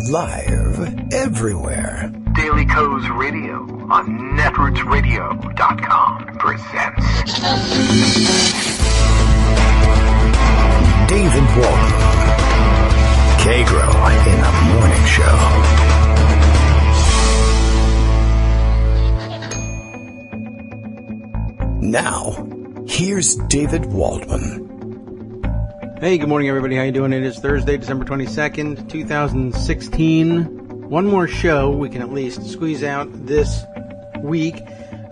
Live everywhere. Daily Kos Radio on netrootsradio.com presents David Walton. Kagro in the Morning Show. Now, here's David Waldman. Hey, good morning, everybody. How you doing? It is Thursday, December 22nd, 2016. One more show we can at least squeeze out this week.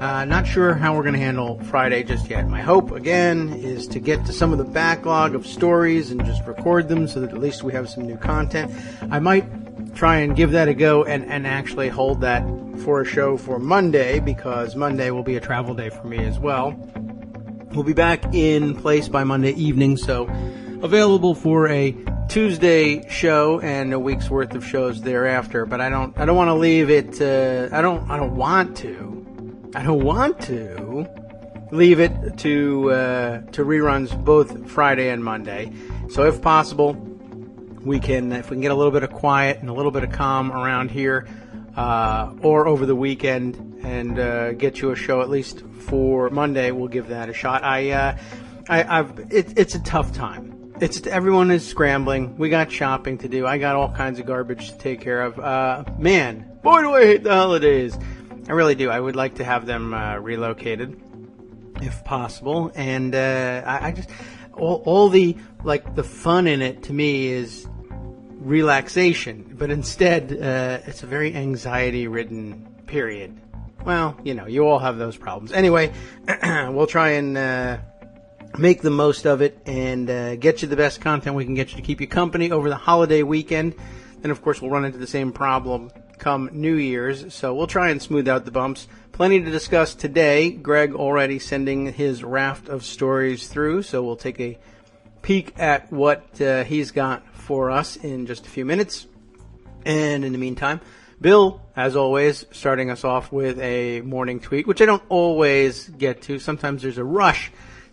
Not sure how we're going to handle Friday just yet. My hope, again, is to get to some of the backlog of stories and just record them so that at least we have some new content. I might try and give that a go and actually hold that for a show for Monday, because Monday will be a travel day for me as well. We'll be back in place by Monday evening, so available for a Tuesday show and a week's worth of shows thereafter. But I don't want to leave it. I don't want to leave it to reruns both Friday and Monday. So if possible, if we can get a little bit of quiet and a little bit of calm around here, or over the weekend, and get you a show at least for Monday, we'll give that a shot. It's a tough time. Everyone is scrambling. We got shopping to do. I got all kinds of garbage to take care of. Man, boy, do I hate the holidays. I really do. I would like to have them relocated, if possible. And I just all the fun in it to me is relaxation, but instead it's a very anxiety-ridden period. Well, you all have those problems. Anyway, we'll try and make the most of it and get you the best content we can get you to keep you company over the holiday weekend. Then, of course, we'll run into the same problem come New Year's, so we'll try and smooth out the bumps. Plenty to discuss today. Greg already sending his raft of stories through, so we'll take a peek at what he's got for us in just a few minutes. And in the meantime, Bill, as always, starting us off with a morning tweet, which I don't always get to. Sometimes there's a rush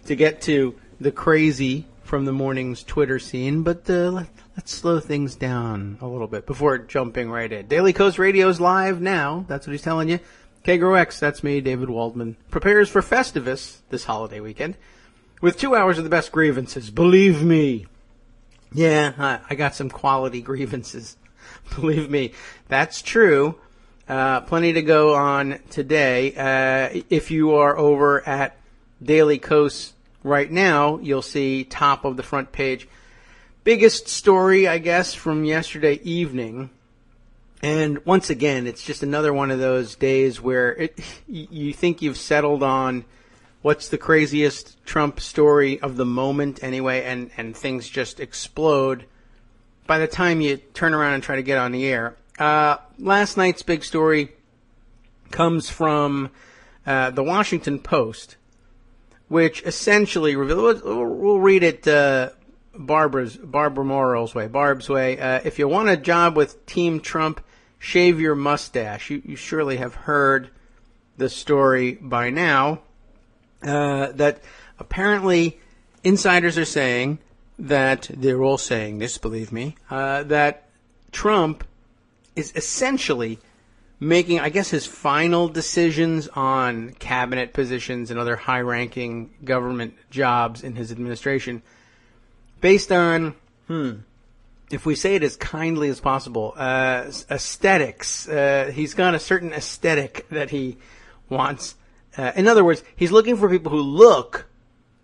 to get to the crazy from the morning's Twitter scene, but let's slow things down a little bit before jumping right in. Daily Kos Radio's live now. That's what he's telling you. Kagro X, that's me, David Waldman, prepares for Festivus this holiday weekend with 2 hours of the best grievances. Believe me. Yeah, I got some quality grievances. Believe me, that's true. Plenty to go on today. If you are over at Daily Kos right now, you'll see top of the front page. Biggest story, I guess, from yesterday evening. And once again, it's just another one of those days where you think you've settled on what's the craziest Trump story of the moment anyway, and things just explode by the time you turn around and try to get on the air. Last night's big story comes from the Washington Post, which essentially reveals, we'll read it Barbara Morrill's way, Barb's way. If you want a job with Team Trump, shave your mustache. You surely have heard the story by now, that apparently insiders are saying that, they're all saying this, believe me, that Trump is essentially making, I guess, his final decisions on cabinet positions and other high-ranking government jobs in his administration based on, if we say it as kindly as possible, aesthetics. He's got a certain aesthetic that he wants. In other words, he's looking for people who look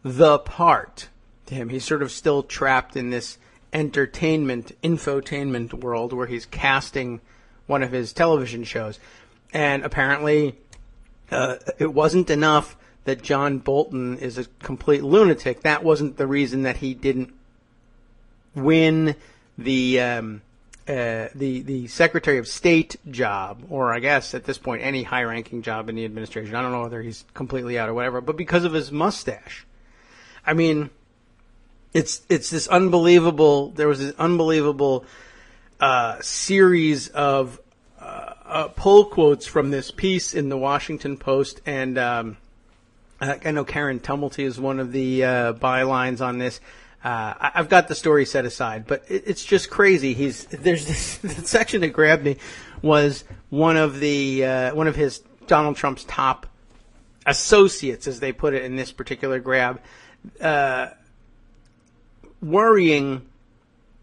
the part to him. He's sort of still trapped in this infotainment world where he's casting one of his television shows. And apparently it wasn't enough that John Bolton is a complete lunatic. That wasn't the reason that he didn't win the Secretary of State job, or I guess at this point any high-ranking job in the administration. I don't know whether he's completely out or whatever, but because of his mustache. I mean, it's this unbelievable. There was this unbelievable series of pull quotes from this piece in the Washington Post, and I know Karen Tumulty is one of the bylines on this. I've got the story set aside, but it's just crazy. There's this the section that grabbed me was one of his Donald Trump's top associates, as they put it in this particular grab, worrying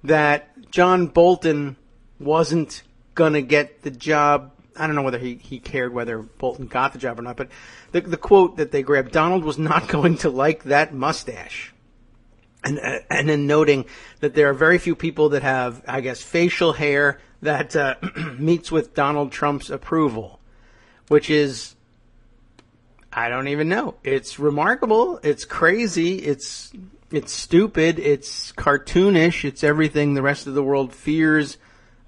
that John Bolton wasn't going to get the job. I don't know whether he cared whether Bolton got the job or not, but the quote that they grabbed, Donald was not going to like that mustache. And then noting that there are very few people that have, I guess, facial hair that meets with Donald Trump's approval, which is, I don't even know. It's remarkable. It's crazy. It's stupid. It's cartoonish. It's everything the rest of the world fears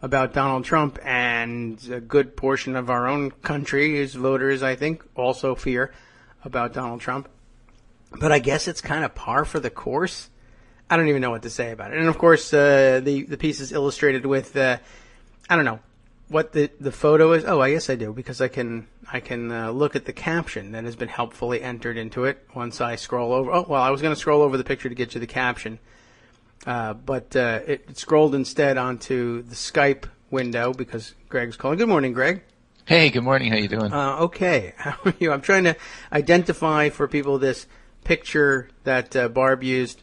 about Donald Trump, and a good portion of our own country, his voters, I think, also fear about Donald Trump. But I guess it's kind of par for the course. I don't even know what to say about it. And of course, the piece is illustrated with, I don't know what the photo is. Oh, I guess I do, because I can look at the caption that has been helpfully entered into it once I scroll over. Oh, well, I was going to scroll over the picture to get to the caption, but it scrolled instead onto the Skype window because Greg's calling. Good morning, Greg. Hey, good morning. How you doing? Okay. How are you? I'm trying to identify for people this picture that Barb used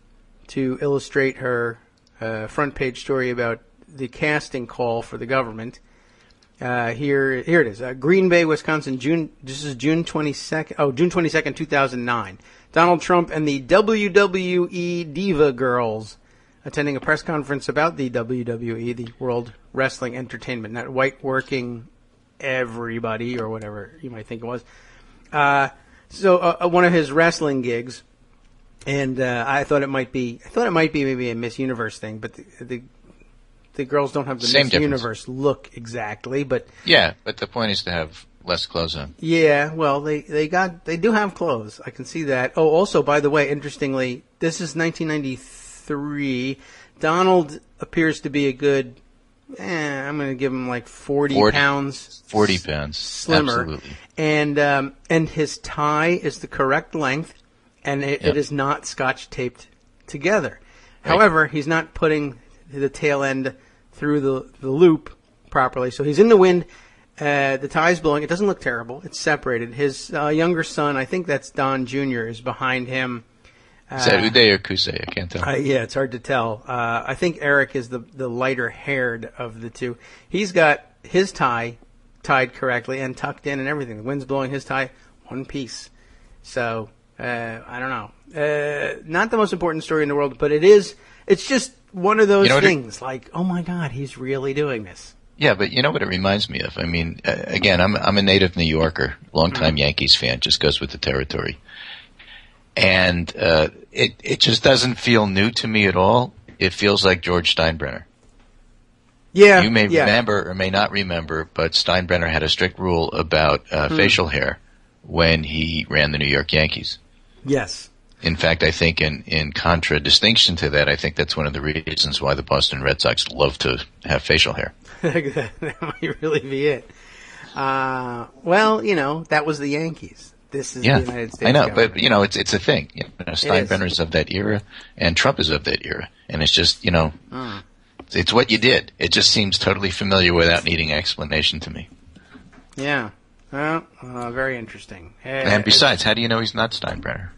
to illustrate her front page story about the casting call for the government. Here it is. Green Bay, Wisconsin, this is June 22nd. Oh, June 22nd, 2009. Donald Trump and the WWE Diva Girls attending a press conference about the WWE, the World Wrestling Entertainment Network, working everybody, or whatever you might think it was. So one of his wrestling gigs. And I thought it might be maybe a Miss Universe thing, but the girls don't have the Same Miss difference. Universe look exactly. But Yeah, but the point is to have less clothes on. yeah, well they do have clothes. I can see that. Oh, also by the way, interestingly, this is 1993. Donald appears to be a good. I'm going to give him like 40 pounds. 40 pounds, slimmer, absolutely. And his tie is the correct length. And it is not Scotch taped together. Right. However, he's not putting the tail end through the loop properly. So he's in the wind. The tie's blowing. It doesn't look terrible. It's separated. His younger son, I think that's Don Jr., is behind him. Is that Uday or Kusei? I can't tell. Yeah, it's hard to tell. I think Eric is the lighter haired of the two. He's got his tie tied correctly and tucked in and everything. The wind's blowing his tie one piece. So I don't know. Not the most important story in the world, but it's just one of those things like, oh my God, he's really doing this. Yeah, but you know what it reminds me of? I mean, again, I'm a native New Yorker, longtime Yankees fan, just goes with the territory. And it just doesn't feel new to me at all. It feels like George Steinbrenner. Yeah. You may remember or may not remember, but Steinbrenner had a strict rule about facial hair when he ran the New York Yankees. Yes. In fact, I think in contradistinction to that, I think that's one of the reasons why the Boston Red Sox love to have facial hair. That might really be it. Well, that was the Yankees. This is the United States. I know, government. but it's a thing. Steinbrenner's of that era, and Trump is of that era, and it's just it's what you did. It just seems totally familiar without needing explanation to me. Yeah. Well, very interesting. And besides, how do you know he's not Steinbrenner?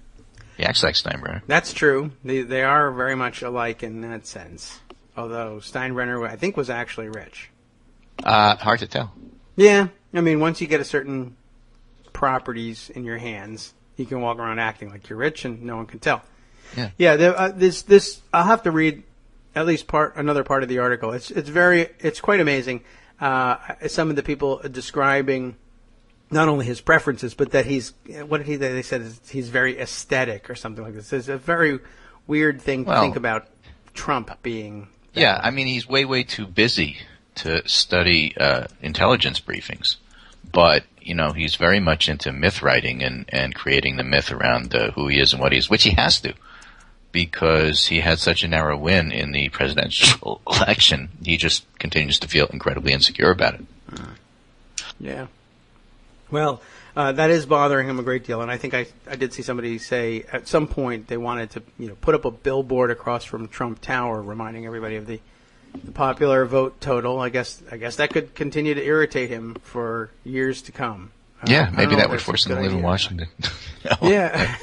He acts like Steinbrenner. That's true. They are very much alike in that sense. Although Steinbrenner, I think, was actually rich. Hard to tell. Yeah. I mean, once you get a certain properties in your hands, you can walk around acting like you're rich and no one can tell. Yeah. Yeah. This I'll have to read at least another part of the article. It's quite amazing. Some of the people describing not only his preferences, but that they said he's very aesthetic or something like this. It's a very weird thing to think about Trump being. Yeah, I mean, he's way too busy to study intelligence briefings. But, he's very much into myth writing and creating the myth around who he is and what he is, which he has to, because he had such a narrow win in the presidential election. He just continues to feel incredibly insecure about it. Yeah. Well, That is bothering him a great deal, and I think I did see somebody say at some point they wanted to put up a billboard across from Trump Tower reminding everybody of the popular vote total. I guess that could continue to irritate him for years to come. Yeah, maybe that would force him to live in Washington. Yeah.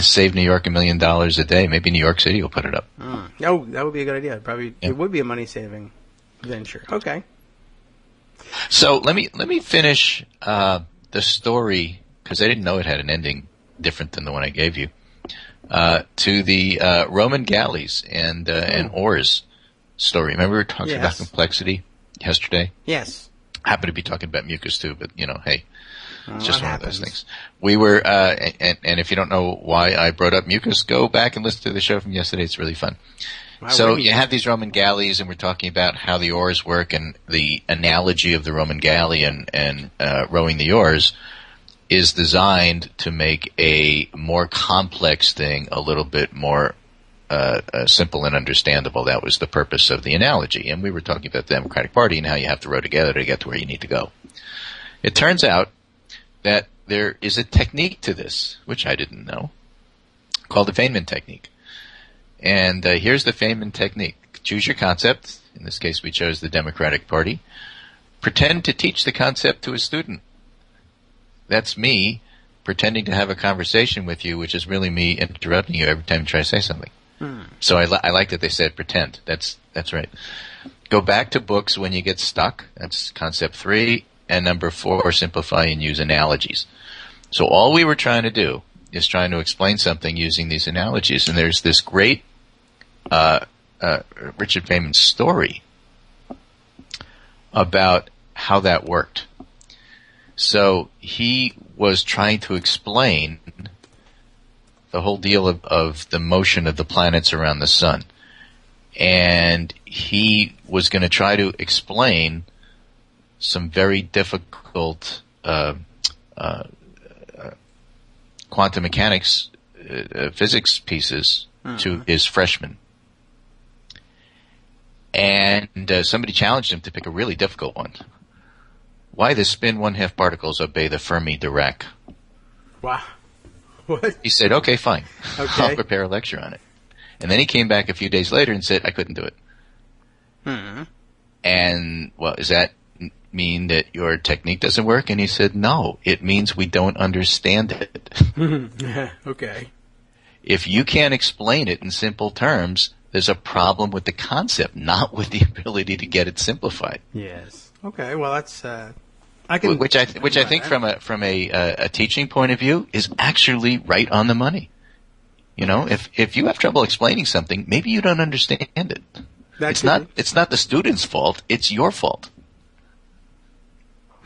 Save New York $1 million a day. Maybe New York City will put it up. Oh, that would be a good idea. Probably It would be a money-saving venture. Okay. So let me finish the story, because I didn't know it had an ending different than the one I gave you, to the Roman galleys and oars story. Remember we were talking about complexity yesterday? Yes. Happened to be talking about mucus too, but hey. It's just one of those things. We were, and if you don't know why I brought up mucus, go back and listen to the show from yesterday. It's really fun. So you have these Roman galleys, and we're talking about how the oars work, and the analogy of the Roman galley and rowing the oars is designed to make a more complex thing a little bit more simple and understandable. That was the purpose of the analogy. And we were talking about the Democratic Party and how you have to row together to get to where you need to go. It turns out that there is a technique to this, which I didn't know, called the Feynman technique. And here's the Feynman technique. Choose your concept. In this case, we chose the Democratic Party. Pretend to teach the concept to a student. That's me pretending to have a conversation with you, which is really me interrupting you every time you try to say something. So I like that they said pretend. That's right. Go back to books when you get stuck. That's concept 3. And number 4, simplify and use analogies. So all we were trying to do is trying to explain something using these analogies. And there's this great Richard Feynman story about how that worked. So he was trying to explain the whole deal of the motion of the planets around the sun. And he was going to try to explain some very difficult quantum mechanics physics pieces to his freshmen. And somebody challenged him to pick a really difficult one. Why the spin 1/2 particles obey the Fermi Dirac? Wow. What? He said, okay, fine. Okay. I'll prepare a lecture on it. And then he came back a few days later and said, I couldn't do it. And, well, does that mean that your technique doesn't work? And he said, no, it means we don't understand it. Okay. If you can't explain it in simple terms, there's a problem with the concept, not with the ability to get it simplified. Yes. Okay. Well, that's which I think from a teaching point of view is actually right on the money. If you have trouble explaining something, maybe you don't understand it. It's not the student's fault. It's your fault.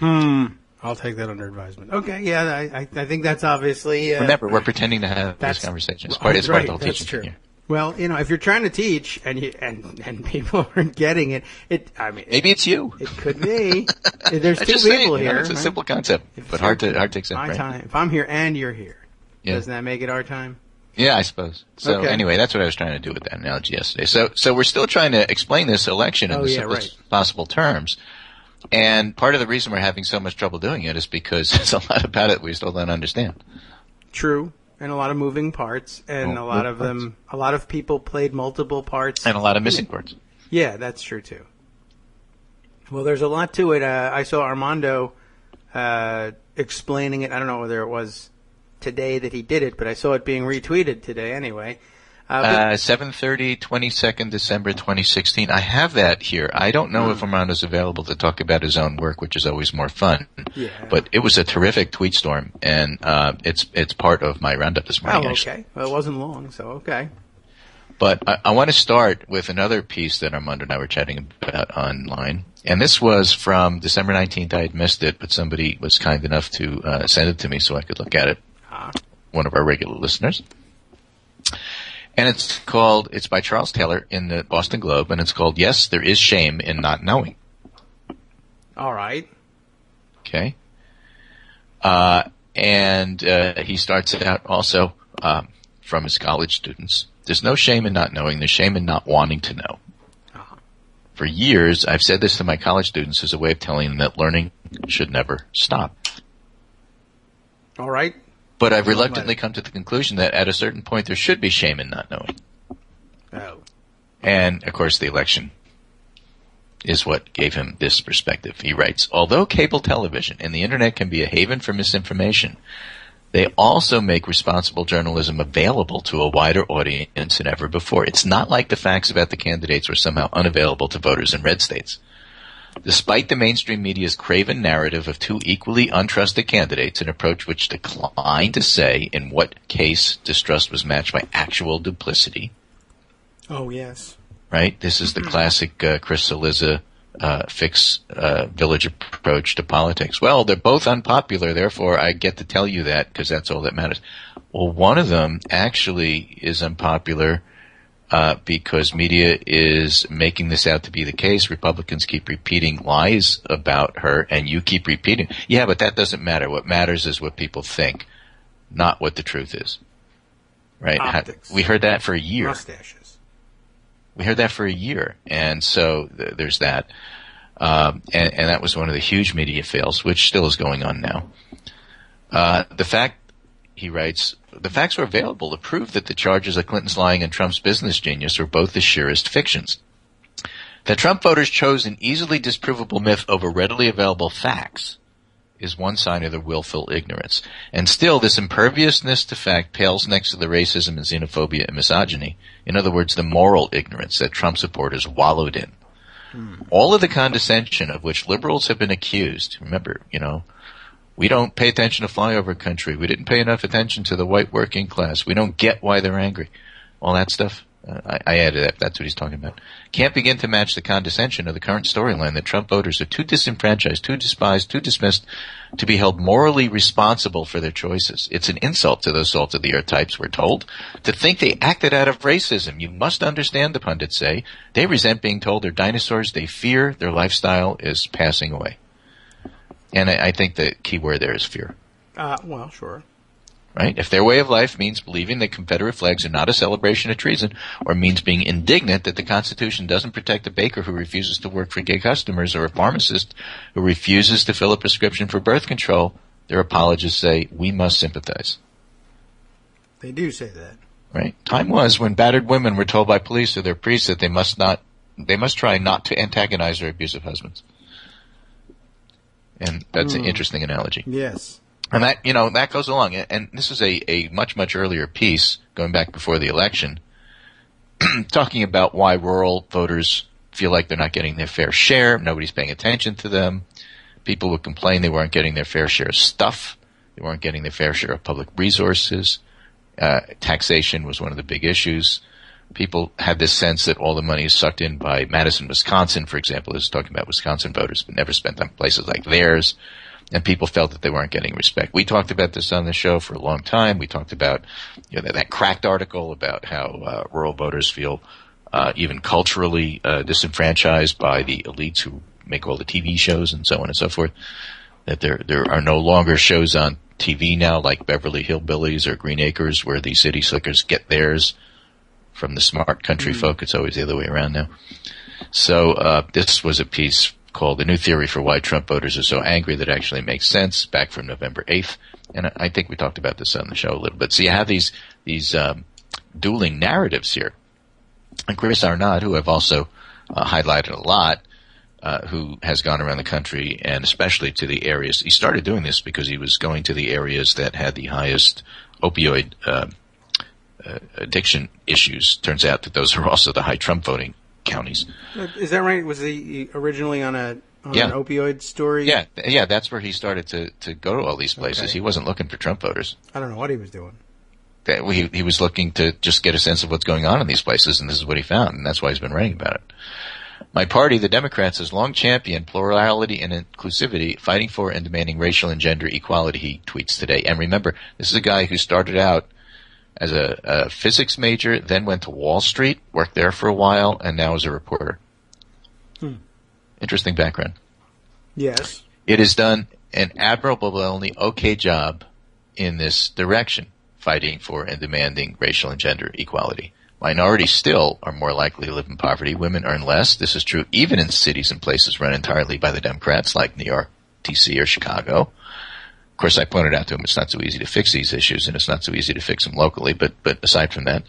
I'll take that under advisement. Okay. Yeah. I think that's obviously. Remember, we're pretending to have this conversation. It's part of the whole teaching thing here. Well, if you're trying to teach and people aren't getting it, maybe it's you. It could be. There's two people here. It's a simple concept, but hard to accept. My right? time. If I'm here and you're here, doesn't that make it our time? Yeah, I suppose. So anyway, that's what I was trying to do with that analogy yesterday. So we're still trying to explain this election in the simplest possible terms. And part of the reason we're having so much trouble doing it is because there's a lot about it we still don't understand. True. And a lot of moving parts, and a lot of people played multiple parts. And a lot of missing parts. Yeah, that's true too. Well, there's a lot to it. I saw Armando explaining it. I don't know whether it was today that he did it, but I saw it being retweeted today anyway. 7:30, 22nd December 2016. I have that here. I don't know if Armando's available to talk about his own work, which is always more fun. Yeah. But it was a terrific tweet storm, and it's part of my roundup this morning. Oh, okay. Well, it wasn't long, so okay. But I want to start with another piece that Armando and I were chatting about online. And this was from December 19th. I had missed it, but somebody was kind enough to send it to me so I could look at it. One of our regular listeners. And it's by Charles Taylor in the Boston Globe, and it's called, Yes, There Is Shame in Not Knowing. All right. Okay. And he starts it out also from his college students. There's no shame in not knowing. There's shame in not wanting to know. For years, I've said this to my college students as a way of telling them that learning should never stop. All right. But I've reluctantly come to the conclusion that at a certain point there should be shame in not knowing. Oh. And, of course, the election is what gave him this perspective. He writes, although cable television and the Internet can be a haven for misinformation, they also make responsible journalism available to a wider audience than ever before. It's not like the facts about the candidates were somehow unavailable to voters in red states. Despite the mainstream media's craven narrative of two equally untrusted candidates, an approach which declined to say in what case distrust was matched by actual duplicity. Oh, yes. Right? This is the classic Chris Cillizza fix village approach to politics. Well, they're both unpopular, therefore I get to tell you that because that's all that matters. Well, one of them actually is unpopular because media is making this out to be the case. Republicans keep repeating lies about her, and you keep repeating. Yeah, but that doesn't matter. What matters is what people think, not what the truth is. Right? Optics. We heard that for a year. Mustaches. We heard that for a year, and so there's that. And that was one of the huge media fails, which still is going on now. The fact, he writes, the facts were available to prove that the charges of Clinton's lying and Trump's business genius were both the sheerest fictions. That Trump voters chose an easily disprovable myth over readily available facts is one sign of their willful ignorance. And still, this imperviousness to fact pales next to the racism and xenophobia and misogyny. In other words, the moral ignorance that Trump supporters wallowed in. All of the condescension of which liberals have been accused. Remember, we don't pay attention to flyover country. We didn't pay enough attention to the white working class. We don't get why they're angry. All that stuff. I added that. That's what he's talking about. Can't begin to match the condescension of the current storyline that Trump voters are too disenfranchised, too despised, too dismissed to be held morally responsible for their choices. It's an insult to those salt-of-the-earth types, we're told, to think they acted out of racism. You must understand, the pundits say. They resent being told they're dinosaurs. They fear their lifestyle is passing away. And I think the key word there is fear. Well, sure. Right? If their way of life means believing that Confederate flags are not a celebration of treason, or means being indignant that the Constitution doesn't protect a baker who refuses to work for gay customers or a pharmacist who refuses to fill a prescription for birth control, their apologists say, we must sympathize. They do say that. Right? Time was when battered women were told by police or their priests that they must try not to antagonize their abusive husbands. And that's an interesting analogy. Yes. And that, that goes along. And this is a much, much earlier piece, going back before the election, talking about why rural voters feel like they're not getting their fair share. Nobody's paying attention to them. People would complain they weren't getting their fair share of stuff. They weren't getting their fair share of public resources. Taxation was one of the big issues. People had this sense that all the money is sucked in by Madison, Wisconsin, for example. This is talking about Wisconsin voters, but never spent on places like theirs. And people felt that they weren't getting respect. We talked about this on the show for a long time. We talked about that cracked article about how rural voters feel even culturally disenfranchised by the elites who make all the TV shows and so on and so forth. That there are no longer shows on TV now like Beverly Hillbillies or Green Acres where the city slickers get theirs from the smart country folk. It's always the other way around now. So this was a piece called The New Theory for Why Trump Voters Are So Angry That Actually Makes Sense, back from November 8th. And I think we talked about this on the show a little bit. So you have these dueling narratives here. And Chris Arnott, who I've also highlighted a lot, who has gone around the country and especially to the areas. He started doing this because he was going to the areas that had the highest opioid addiction issues. Turns out that those are also the high Trump voting counties. Is that right? Was he originally on an opioid story? Yeah, that's where he started to go to all these places. Okay. He wasn't looking for Trump voters. I don't know what he was doing. He was looking to just get a sense of what's going on in these places, and this is what he found, and that's why he's been writing about it. My party, the Democrats, has long championed plurality and inclusivity, fighting for and demanding racial and gender equality, he tweets today. And remember, this is a guy who started out as a physics major, then went to Wall Street, worked there for a while, and now is a reporter. Interesting background. Yes. It has done an admirable but only okay job in this direction, fighting for and demanding racial and gender equality. Minorities still are more likely to live in poverty. Women earn less. This is true even in cities and places run entirely by the Democrats, like New York, D.C., or Chicago. course, I pointed out to him it's not so easy to fix these issues, and it's not so easy to fix them locally. But aside from that,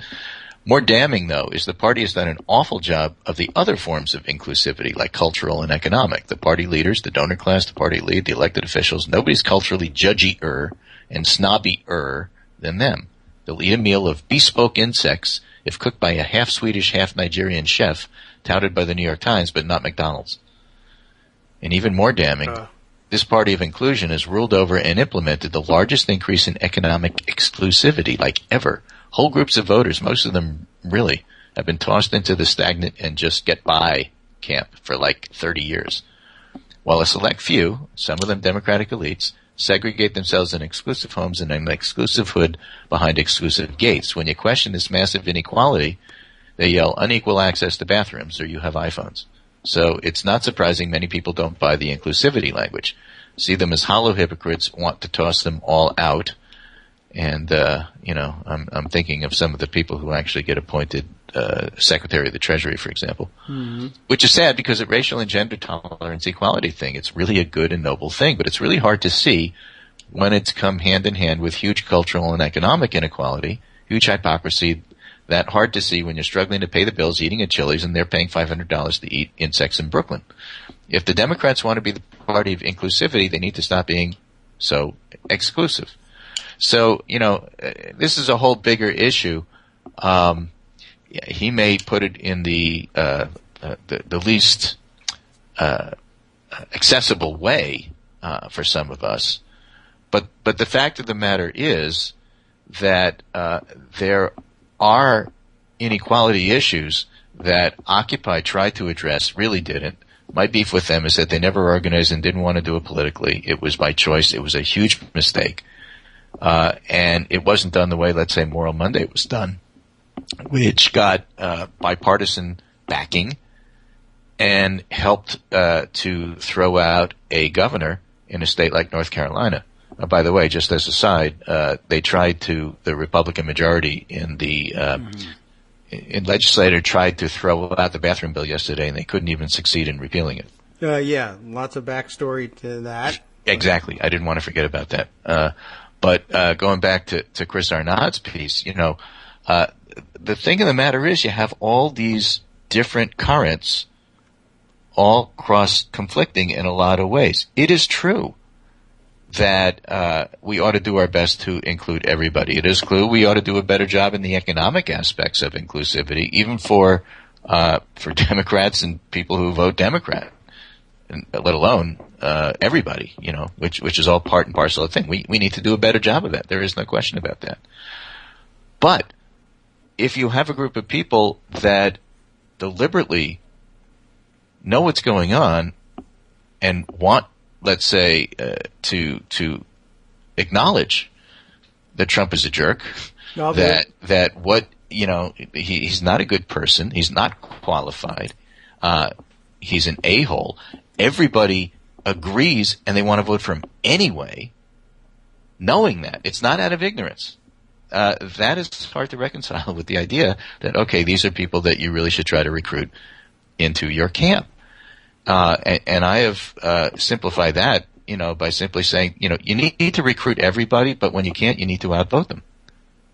more damning, though, is the party has done an awful job of the other forms of inclusivity, like cultural and economic. The party leaders, the donor class, the party lead, the elected officials, nobody's culturally judgy-er and snobby-er than them. They'll eat a meal of bespoke insects if cooked by a half-Swedish, half-Nigerian chef touted by the New York Times, but not McDonald's. And even more damning, this party of inclusion has ruled over and implemented the largest increase in economic exclusivity, like ever. Whole groups of voters, most of them really, have been tossed into the stagnant and just get by camp for like 30 years. While a select few, some of them Democratic elites, segregate themselves in exclusive homes and an exclusive hood behind exclusive gates. When you question this massive inequality, they yell unequal access to bathrooms or you have iPhones. So it's not surprising many people don't buy the inclusivity language. See them as hollow hypocrites, want to toss them all out. And, I'm thinking of some of the people who actually get appointed Secretary of the Treasury, for example, which is sad because of racial and gender tolerance equality thing. It's really a good and noble thing, but it's really hard to see when it's come hand in hand with huge cultural and economic inequality, huge hypocrisy, that hard to see when you're struggling to pay the bills, eating at Chili's, and they're paying $500 to eat insects in Brooklyn. If the Democrats want to be the party of inclusivity, they need to stop being so exclusive. So, this is a whole bigger issue. He may put it in the least accessible way for some of us, but the fact of the matter is that there are inequality issues that Occupy tried to address, really didn't. My beef with them is that they never organized and didn't want to do it politically. It was by choice. It was a huge mistake. And it wasn't done the way, let's say, Moral Monday was done, which got bipartisan backing and helped to throw out a governor in a state like North Carolina. By the way, just as a side, they tried to, the Republican majority in the in legislature tried to throw out the bathroom bill yesterday, and they couldn't even succeed in repealing it. Yeah, lots of backstory to that. Exactly. I didn't want to forget about that. But going back to Chris Arnaud's piece, the thing of the matter is you have all these different currents all cross-conflicting in a lot of ways. It is true that we ought to do our best to include everybody. It is true we ought to do a better job in the economic aspects of inclusivity, even for Democrats and people who vote Democrat, and let alone everybody, which is all part and parcel of the thing. We need to do a better job of that. There is no question about that. But if you have a group of people that deliberately know what's going on and want, let's say, to acknowledge that Trump is a jerk, that what, he's not a good person, he's not qualified, he's an a-hole. Everybody agrees and they want to vote for him anyway, knowing that. It's not out of ignorance. That is hard to reconcile with the idea that, okay, these are people that you really should try to recruit into your camp. And I have simplified that, by simply saying, you need to recruit everybody, but when you can't, you need to outvote them.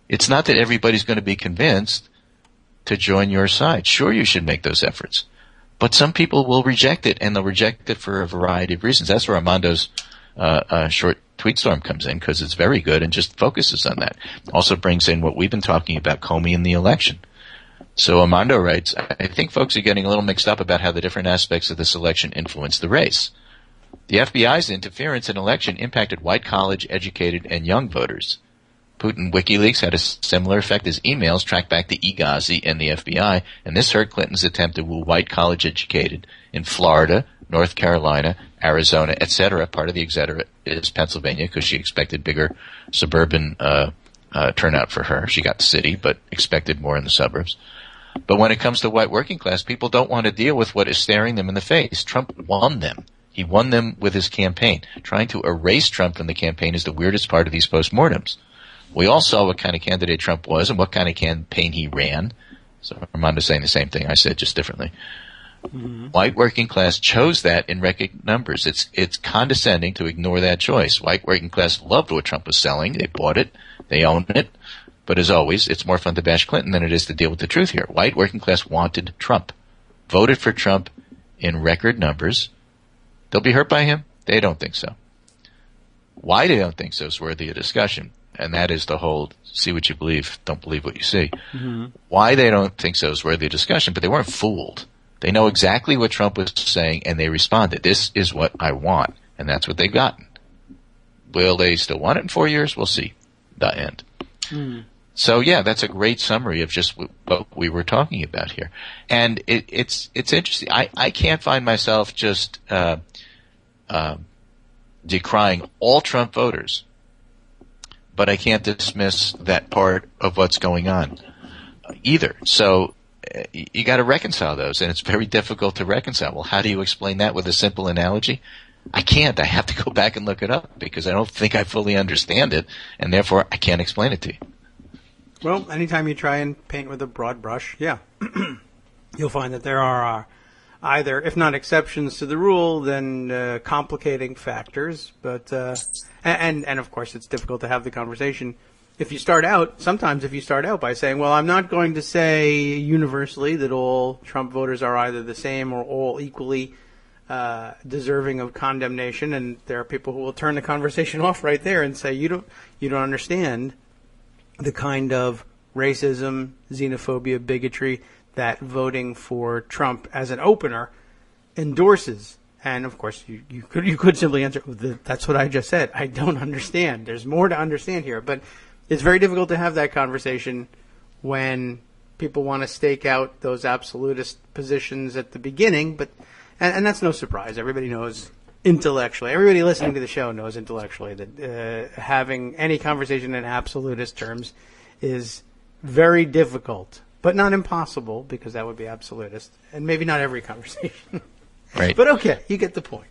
It's not that everybody's going to be convinced to join your side. Sure, you should make those efforts. But some people will reject it, and they'll reject it for a variety of reasons. That's where Armando's short tweet storm comes in, because it's very good and just focuses on that. Also brings in what we've been talking about, Comey and the election. So Armando writes, I think folks are getting a little mixed up about how the different aspects of this election influenced the race. The FBI's interference in election impacted white college-educated and young voters. Putin WikiLeaks had a similar effect as emails tracked back to Ghazi and the FBI, and this hurt Clinton's attempt to woo white college-educated in Florida, North Carolina, Arizona, etc. Part of the etc. is Pennsylvania, because she expected bigger suburban turnout for her. She got the city, but expected more in the suburbs. But when it comes to white working class, people don't want to deal with what is staring them in the face. Trump won them. He won them with his campaign. Trying to erase Trump from the campaign is the weirdest part of these postmortems. We all saw what kind of candidate Trump was and what kind of campaign he ran. So Armando's saying the same thing I said, just differently. Mm-hmm. White working class chose that in record numbers. It's condescending to ignore that choice. White working class loved what Trump was selling. They bought it. They owned it. But as always, it's more fun to bash Clinton than it is to deal with the truth here. White working class wanted Trump, voted for Trump in record numbers. They'll be hurt by him? They don't think so. Why they don't think so is worthy of discussion, and that is the whole see what you believe, don't believe what you see. Mm-hmm. Why they don't think so is worthy of discussion, but they weren't fooled. They know exactly what Trump was saying, and they responded. This is what I want, and that's what they've gotten. Will they still want it in 4 years? We'll see. The end. Mm. So, yeah, that's a great summary of just what we were talking about here. And it's interesting. I can't find myself just decrying all Trump voters, but I can't dismiss that part of what's going on either. So you got to reconcile those, and it's very difficult to reconcile. Well, how do you explain that with a simple analogy? I can't. I have to go back and look it up because I don't think I fully understand it, and therefore I can't explain it to you. Well, anytime you try and paint with a broad brush, yeah, you'll find that there are either, if not exceptions to the rule, then complicating factors. But and of course, it's difficult to have the conversation. If you start out by saying, well, I'm not going to say universally that all Trump voters are either the same or all equally deserving of condemnation, and there are people who will turn the conversation off right there and say, you don't understand the kind of racism, xenophobia, bigotry that voting for Trump as an opener endorses. And of course, you could simply answer, that's what I just said. I don't understand. There's more to understand here. But it's very difficult to have that conversation when people want to stake out those absolutist positions at the beginning. But and that's no surprise. Everybody knows intellectually. Everybody listening to the show knows intellectually that having any conversation in absolutist terms is very difficult, but not impossible, because that would be absolutist, and maybe not every conversation. Right. But okay, you get the point.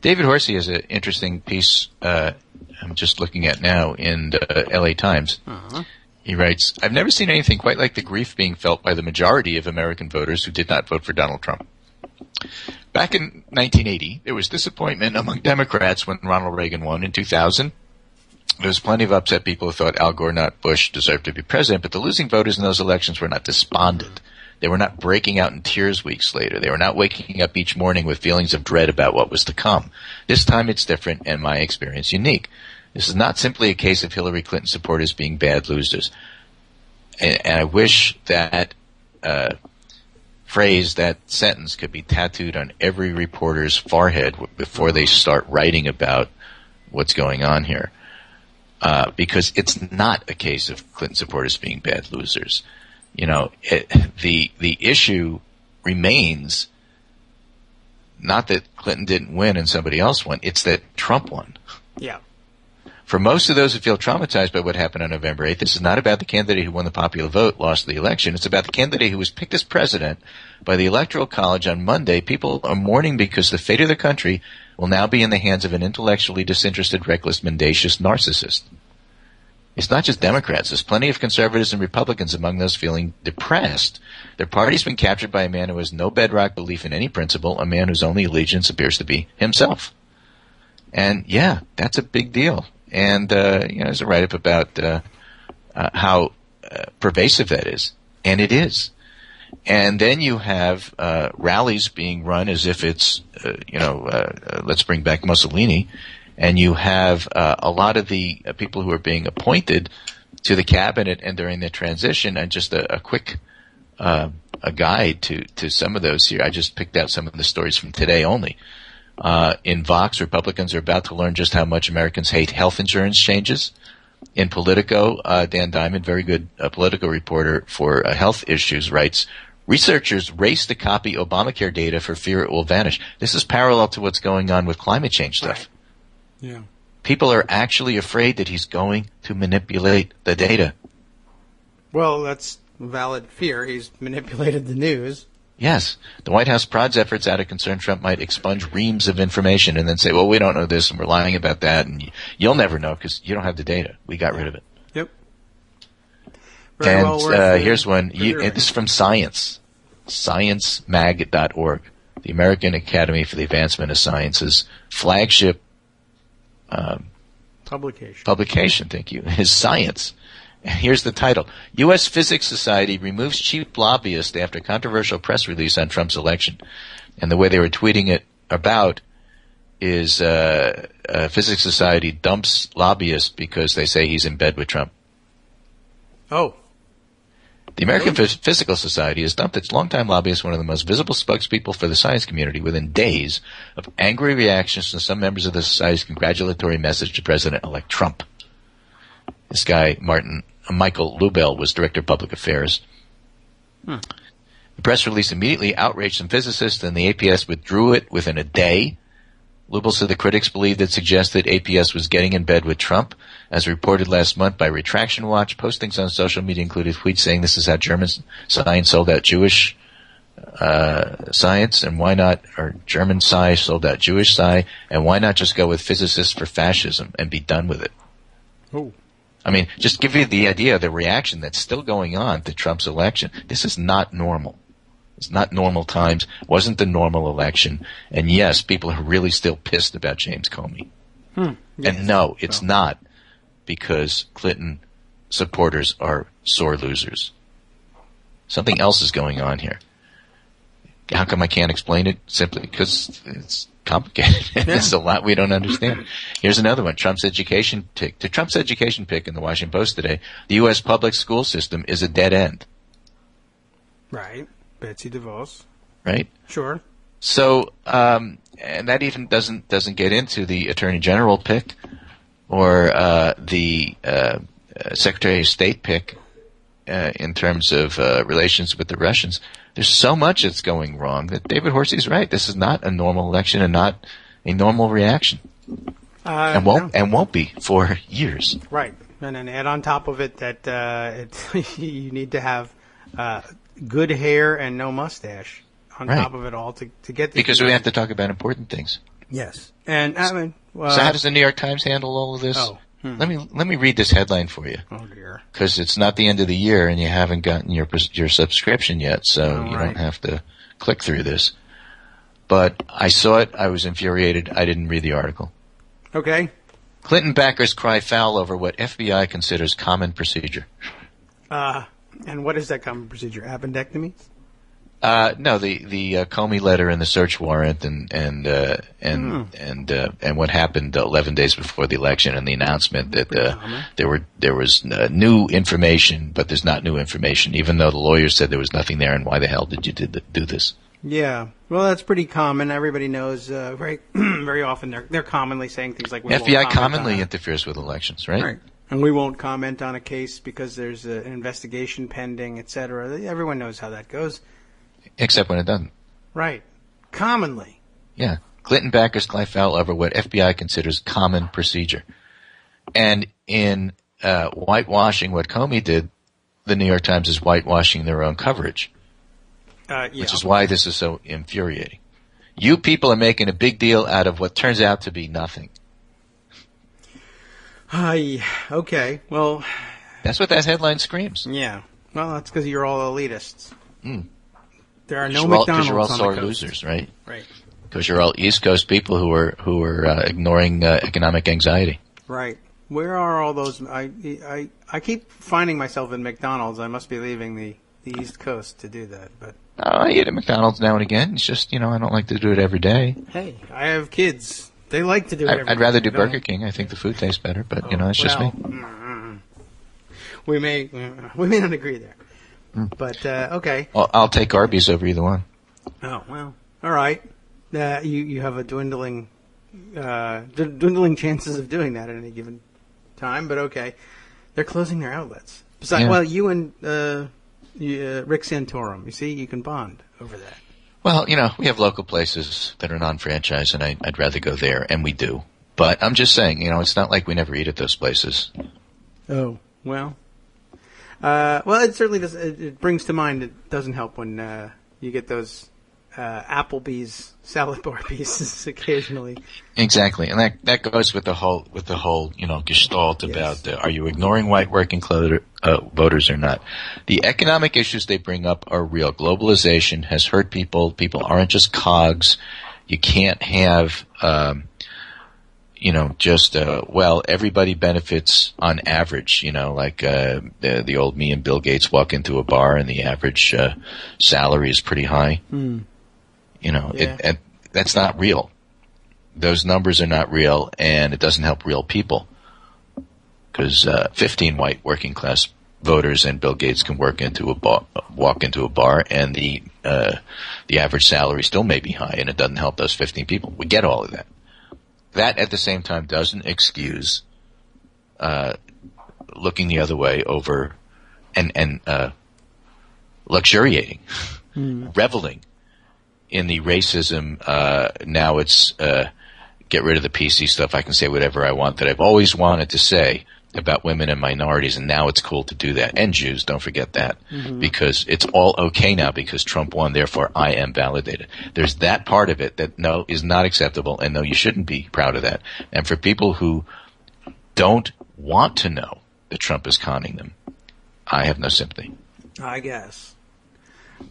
David Horsey has an interesting piece I'm just looking at now in the LA Times. Uh-huh. He writes, I've never seen anything quite like the grief being felt by the majority of American voters who did not vote for Donald Trump. Back in 1980, there was disappointment among Democrats when Ronald Reagan won. In 2000, there was plenty of upset people who thought Al Gore, not Bush, deserved to be president, but the losing voters in those elections were not despondent. They were not breaking out in tears weeks later. They were not waking up each morning with feelings of dread about what was to come. This time it's different, and my experience unique. This is not simply a case of Hillary Clinton supporters being bad losers. And I wish that phrase, that sentence, could be tattooed on every reporter's forehead before they start writing about what's going on here. Because it's not a case of Clinton supporters being bad losers. You know, the issue remains not that Clinton didn't win and somebody else won. It's that Trump won. Yeah. For most of those who feel traumatized by what happened on November 8th, this is not about the candidate who won the popular vote, lost the election. It's about the candidate who was picked as president by the Electoral College on Monday. People are mourning because the fate of the country will now be in the hands of an intellectually disinterested, reckless, mendacious narcissist. It's not just Democrats. There's plenty of conservatives and Republicans among those feeling depressed. Their party's been captured by a man who has no bedrock belief in any principle, a man whose only allegiance appears to be himself. And, yeah, that's a big deal. And, there's a write-up about how pervasive that is. And it is. And then you have rallies being run as if it's, let's bring back Mussolini. And you have a lot of the people who are being appointed to the cabinet and during the transition. And just a quick a guide to some of those here. I just picked out some of the stories from today only. In Vox, Republicans are about to learn just how much Americans hate health insurance changes. In Politico, Dan Diamond, very good Politico reporter for health issues, writes, researchers race to copy Obamacare data for fear it will vanish. This is parallel to what's going on with climate change stuff. Right. Yeah. People are actually afraid that he's going to manipulate the data. Well, that's valid fear. He's manipulated the news. Yes. The White House prods efforts out of concern Trump might expunge reams of information and then say, well, we don't know this and we're lying about that, and you'll never know because you don't have the data. We got rid of it. Yep. And here's one. This is from Science. sciencemag.org, the American Academy for the Advancement of Science's flagship publication, thank you, is Science. And here's the title. U.S. Physics Society removes chief lobbyist after controversial press release on Trump's election. And the way they were tweeting it about is Physics Society dumps lobbyist because they say he's in bed with Trump. Oh. The American Physical Society has dumped its longtime lobbyist, one of the most visible spokespeople for the science community, within days of angry reactions to some members of the society's congratulatory message to President-elect Trump. This guy, Michael Lubell, was Director of Public Affairs. The press release immediately outraged some physicists, and the APS withdrew it within a day. Lubell said the critics believed it suggested APS was getting in bed with Trump. As reported last month by Retraction Watch, postings on social media included tweets saying this is how German science sold out Jewish science, and why not, or German sci sold out Jewish sci, and why not just go with physicists for fascism and be done with it? Oh. I mean, just give you the idea of the reaction that's still going on to Trump's election. This is not normal. It's not normal times. Wasn't the normal election. And yes, people are really still pissed about James Comey. Yes. And no, it's not because Clinton supporters are sore losers. Something else is going on here. How come I can't explain it? Simply because it's complicated. Yeah. There's a lot we don't understand. Here's another one. Trump's education pick. To Trump's education pick in the Washington Post today, the U.S. public school system is a dead end. Right. Betsy DeVos. Right? Sure. So, and that even doesn't get into the Attorney General pick or the Secretary of State pick in terms of relations with the Russians. There's so much that's going wrong that David Horsey's right. This is not a normal election and not a normal reaction, and won't be for years. Right, and then add on top of it that you need to have good hair and no mustache on top of it all to get because we have to talk about important things. Yes, and I mean, so how does the New York Times handle all of this? Let me read this headline for you. Oh dear. Because it's not the end of the year and you haven't gotten your subscription yet, so you don't have to click through this. But I saw it. I was infuriated. I didn't read the article. Okay. Clinton backers cry foul over what FBI considers common procedure. And what is that common procedure? Appendectomies? No, the Comey letter and the search warrant and what happened 11 days before the election and the announcement that there was new information, but there's not new information, even though the lawyers said there was nothing there. And why the hell did you do this? Yeah, well, that's pretty common. Everybody knows. Very very often they're commonly saying things like FBI commonly interferes with elections, right? Right. And we won't comment on a case because there's an investigation pending, etc. Everyone knows how that goes. Except when it doesn't. Right. Commonly. Yeah. Clinton backers cry foul over what FBI considers common procedure. And in whitewashing what Comey did, the New York Times is whitewashing their own coverage. Which is why this is so infuriating. You people are making a big deal out of what turns out to be nothing. Okay. Well, that's what that headline screams. Yeah. Well, that's because you're all elitists. There are no McDonald's McDonald's you're all on sore the coast. losers, right? Right. Because you're all East Coast people who are ignoring economic anxiety. Right. Where are all those? I keep finding myself in McDonald's. I must be leaving the East Coast to do that. But I eat at McDonald's now and again. It's just I don't like to do it every day. Hey, I have kids. They like to do it every day. I'd rather do Burger King. I think the food tastes better, but it's just me. We may not agree there. But okay. Well, I'll take Arby's over either one. Oh well, all right. You have a dwindling chances of doing that at any given time, but okay. They're closing their outlets. Besides, well, you and Rick Santorum, you see, you can bond over that. Well, we have local places that are non-franchise, and I'd rather go there, and we do. But I'm just saying, it's not like we never eat at those places. Oh well. Well, it certainly does. It brings to mind. It doesn't help when you get those Applebee's salad bar pieces occasionally. Exactly, and that goes with the whole gestalt about are you ignoring white working voters or not? The economic issues they bring up are real. Globalization has hurt people. People aren't just cogs. You can't have everybody benefits on average. Like the old me and Bill Gates walk into a bar and the average salary is pretty high. That's not real. Those numbers are not real, and it doesn't help real people. Because 15 white working class voters and Bill Gates can walk into a bar, and the average salary still may be high, and it doesn't help those 15 people. We get all of that. That, at the same time, doesn't excuse looking the other way over and luxuriating, reveling in the racism. Now it's get rid of the PC stuff. I can say whatever I want that I've always wanted to say about women and minorities, and now it's cool to do that. And Jews, don't forget that. Because it's all okay now because Trump won, therefore I am validated. There's that part of it that no, is not acceptable, and no, you shouldn't be proud of that. And for people who don't want to know that Trump is conning them, I have no sympathy. I guess.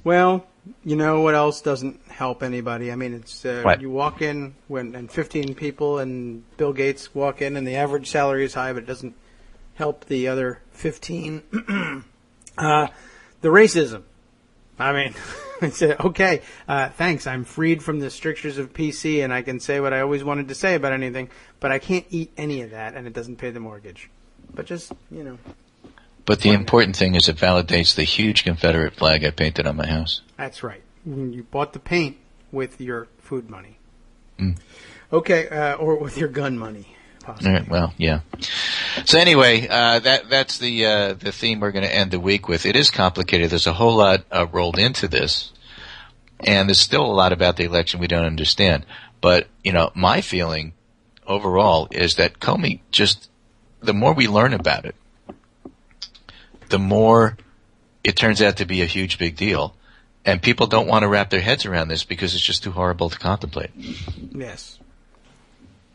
Well, you know what else doesn't help anybody? I mean, it's you walk in and 15 people and Bill Gates walk in and the average salary is high, but it doesn't help the other 15. The racism. I mean, it's okay, thanks. I'm freed from the strictures of PC and I can say what I always wanted to say about anything, but I can't eat any of that and it doesn't pay the mortgage. But just, But the important thing is it validates the huge Confederate flag I painted on my house. That's right. You bought the paint with your food money. Okay, or with your gun money, possibly. All right, well, yeah. So anyway, that's the theme we're going to end the week with. It is complicated. There's a whole lot rolled into this, and there's still a lot about the election we don't understand. But, my feeling overall is that Comey the more we learn about it, the more it turns out to be a huge big deal. And people don't want to wrap their heads around this because it's just too horrible to contemplate. Yes.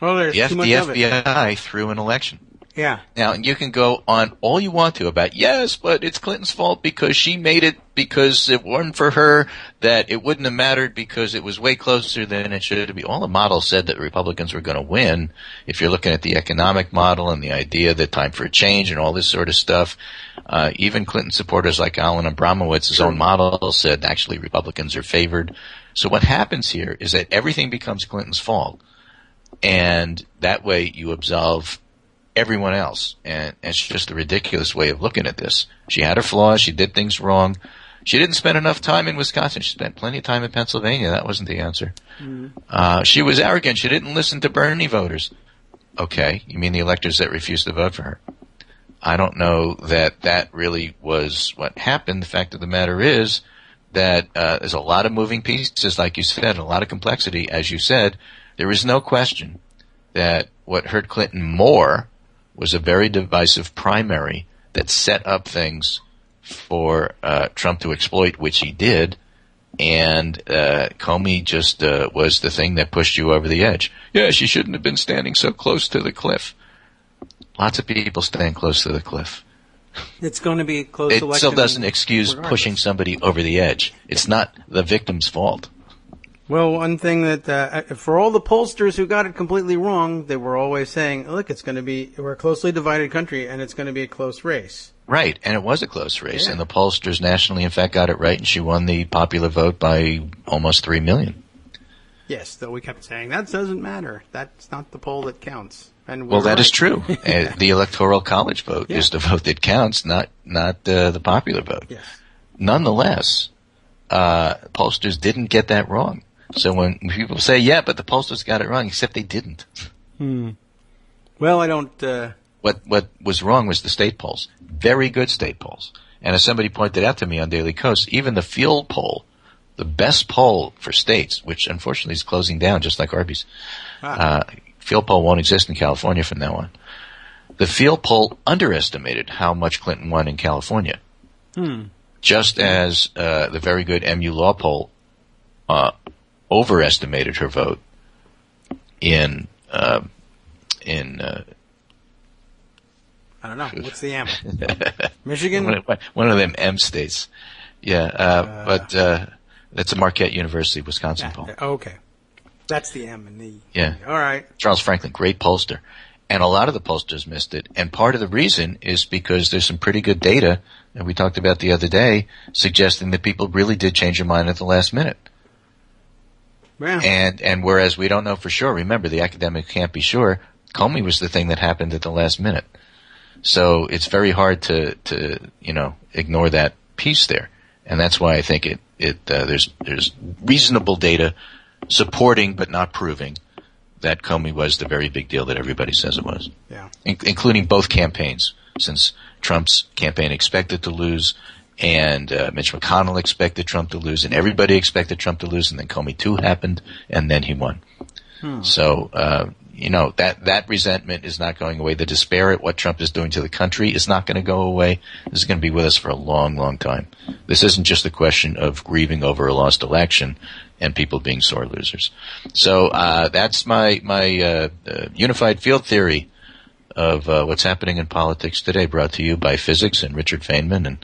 Well, there's too much of it. The FBI threw an election. Yeah. Now, you can go on all you want to about, yes, but it's Clinton's fault because she made it because it weren't for her, that it wouldn't have mattered because it was way closer than it should be. All the models said that Republicans were going to win. If you're looking at the economic model and the idea that time for a change and all this sort of stuff, even Clinton supporters like Alan Abramowitz's own model said actually Republicans are favored. So what happens here is that everything becomes Clinton's fault. And that way you absolve everyone else. And it's just a ridiculous way of looking at this. She had her flaws. She did things wrong. She didn't spend enough time in Wisconsin. She spent plenty of time in Pennsylvania. That wasn't the answer. She was arrogant. She didn't listen to Bernie voters. Okay, you mean the electors that refused to vote for her? I don't know that really was what happened. The fact of the matter is that there's a lot of moving pieces, like you said, a lot of complexity. As you said, there is no question that what hurt Clinton more was a very divisive primary that set up things for Trump to exploit, which he did. And Comey just was the thing that pushed you over the edge. Yeah, she shouldn't have been standing so close to the cliff. Lots of people stand close to the cliff. It's going to be a close election. It still doesn't excuse regardless. Pushing somebody over the edge. It's not the victim's fault. Well, one thing that, for all the pollsters who got it completely wrong, they were always saying, look, we're a closely divided country and it's going to be a close race. Right, and it was a close race, and the pollsters nationally, in fact, got it right, and she won the popular vote by almost 3 million. Yes, though we kept saying, that doesn't matter. That's not the poll that counts. And well, that is true. The Electoral College vote is the vote that counts, not the popular vote. Yes. Nonetheless, pollsters didn't get that wrong. So when people say, yeah, but the pollsters got it wrong, except they didn't. Well, I don't... What was wrong was the state polls. Very good state polls. And as somebody pointed out to me on Daily Kos, even the field poll, the best poll for states, which unfortunately is closing down just like Arby's. Field poll won't exist in California from now on. The field poll underestimated how much Clinton won in California. Just as the very good MU Law poll overestimated her vote in I don't know. What's the M? Michigan? One of them M states. Yeah, but that's a Marquette University, Wisconsin poll. Okay. That's the M and the... Yeah. All right. Charles Franklin, great pollster. And a lot of the pollsters missed it. And part of the reason is because there's some pretty good data that we talked about the other day suggesting that people really did change their mind at the last minute. Yeah. And whereas we don't know for sure, remember, the academic can't be sure, Comey was the thing that happened at the last minute. So it's very hard to ignore that piece there. And that's why I think there's reasonable data supporting but not proving that Comey was the very big deal that everybody says it was. Yeah. Including both campaigns, since Trump's campaign expected to lose and Mitch McConnell expected Trump to lose and everybody expected Trump to lose, and then Comey 2 happened and then he won. So, that resentment is not going away. The despair at what Trump is doing to the country is not going to go away. This is going to be with us for a long, long time. This isn't just a question of grieving over a lost election and people being sore losers. So that's my unified field theory of what's happening in politics today, brought to you by physics and Richard Feynman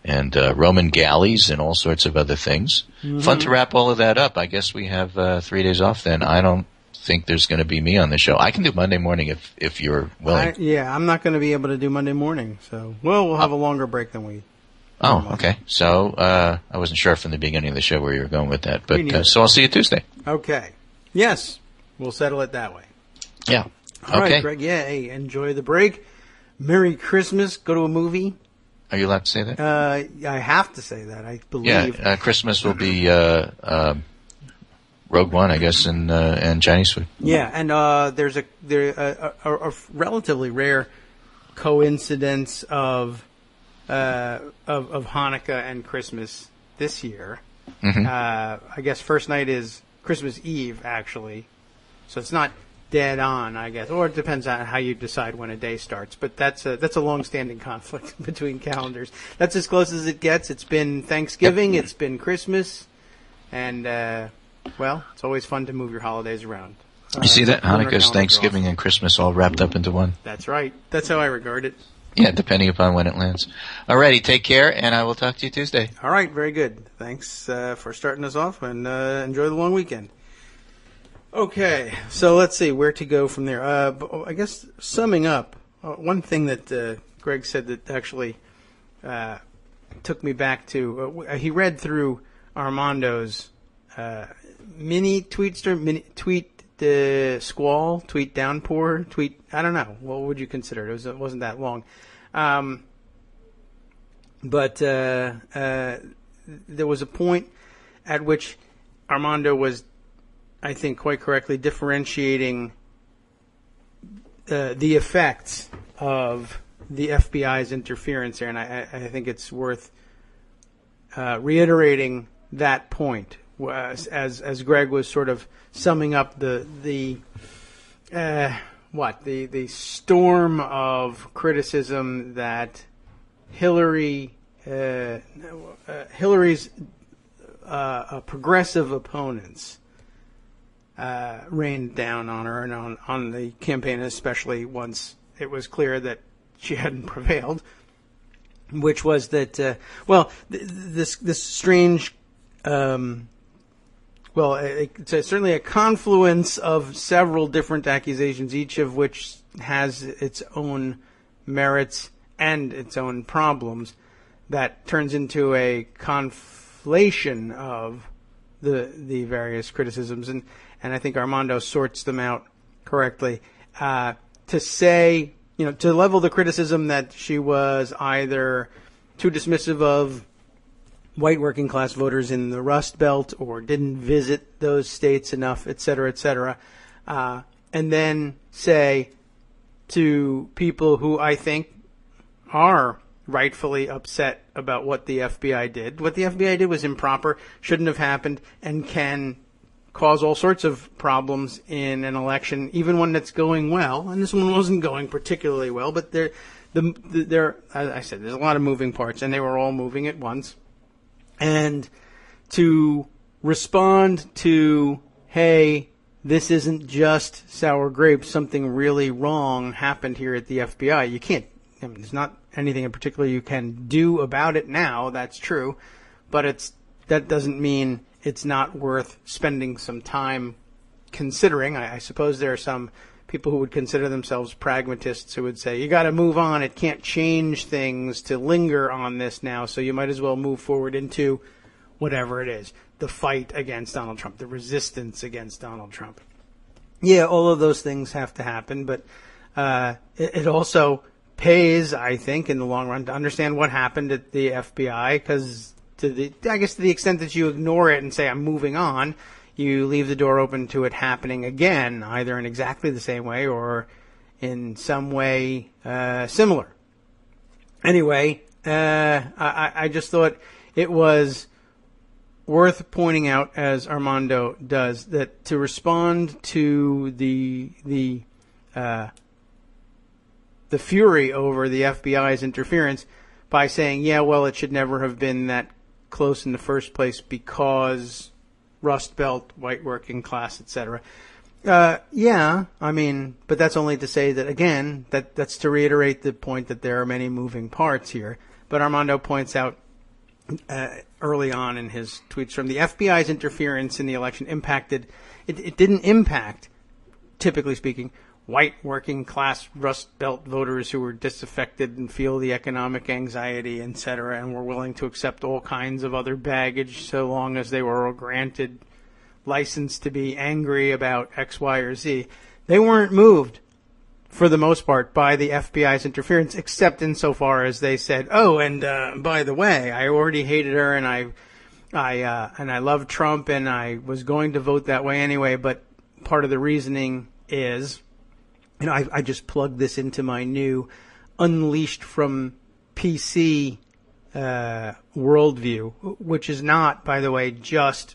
and Roman galleys and all sorts of other things. Mm-hmm. Fun to wrap all of that up. I guess we have 3 days off then. I don't think there's going to be me on the show. I can do Monday morning if you're willing. I'm not going to be able to do Monday morning. So, we'll have a longer break than we... Oh, okay. So, I wasn't sure from the beginning of the show where you were going with that. But so I'll see you Tuesday. Okay. Yes. We'll settle it that way. Yeah. All okay. right, Greg. Yeah, hey, enjoy the break. Merry Christmas. Go to a movie. Are you allowed to say that? I have to say that, I believe. Yeah, Christmas will be Rogue One, I guess, and Chinese food. Yeah, and there's a relatively rare coincidence of Hanukkah and Christmas this year. Mm-hmm. I guess first night is Christmas Eve, actually, so it's not dead on, I guess, or it depends on how you decide when a day starts. But that's a long-standing conflict between calendars. That's as close as it gets. It's been Thanksgiving, it's been Christmas, and well, it's always fun to move your holidays around. You see that? Hanukkah's Thanksgiving and Christmas all wrapped up into one. That's right. That's how I regard it. Yeah, depending upon when it lands. Alrighty, take care, and I will talk to you Tuesday. All right, very good. Thanks for starting us off, and enjoy the long weekend. Okay, so let's see where to go from there. I guess summing up, one thing that Greg said that actually took me back to, he read through Armando's mini tweet squall, tweet downpour, tweet, I don't know, what would you consider it? It wasn't that long. But there was a point at which Armando was, I think, quite correctly differentiating the effects of the FBI's interference there, and I think it's worth reiterating that point as Greg was sort of summing up the storm of criticism that Hillary's progressive opponents rained down on her and on the campaign, especially once it was clear that she hadn't prevailed, which was that this strange it's certainly a confluence of several different accusations, each of which has its own merits and its own problems, that turns into a conflation of the various criticisms, and I think Armando sorts them out correctly. To say, to level the criticism that she was either too dismissive of white working class voters in the Rust Belt or didn't visit those states enough, et cetera, and then say to people who I think are rightfully upset about what the FBI did. What the FBI did was improper, shouldn't have happened, and can cause all sorts of problems in an election, even one that's going well. And this one wasn't going particularly well, but as I said, there's a lot of moving parts, and they were all moving at once. And to respond to, hey, this isn't just sour grapes, something really wrong happened here at the FBI. You can't, I mean, there's not anything in particular you can do about it now, that's true, but that doesn't mean it's not worth spending some time considering. I suppose there are some people who would consider themselves pragmatists who would say, you got to move on. It can't change things to linger on this now, so you might as well move forward into whatever it is, the fight against Donald Trump, the resistance against Donald Trump. Yeah, all of those things have to happen, but it also pays, I think, in the long run to understand what happened at the FBI, because to the extent that you ignore it and say, I'm moving on, you leave the door open to it happening again, either in exactly the same way or in some way similar. Anyway, I just thought it was worth pointing out, as Armando does, that to respond to the fury over the FBI's interference by saying, yeah, well, it should never have been that close in the first place because Rust Belt, white working class, etc. Yeah, I mean, but that's only to say that, again, that's to reiterate the point that there are many moving parts here. But Armando points out early on in his tweets from the FBI's interference in the election it didn't impact, typically speaking, white working class Rust Belt voters who were disaffected and feel the economic anxiety, etc., and were willing to accept all kinds of other baggage so long as they were granted license to be angry about X, Y, or Z. They weren't moved, for the most part, by the FBI's interference, except insofar as they said, oh, and by the way, I already hated her, and I love Trump, and I was going to vote that way anyway, but part of the reasoning is, I just plugged this into my new Unleashed from PC worldview, which is not, by the way, just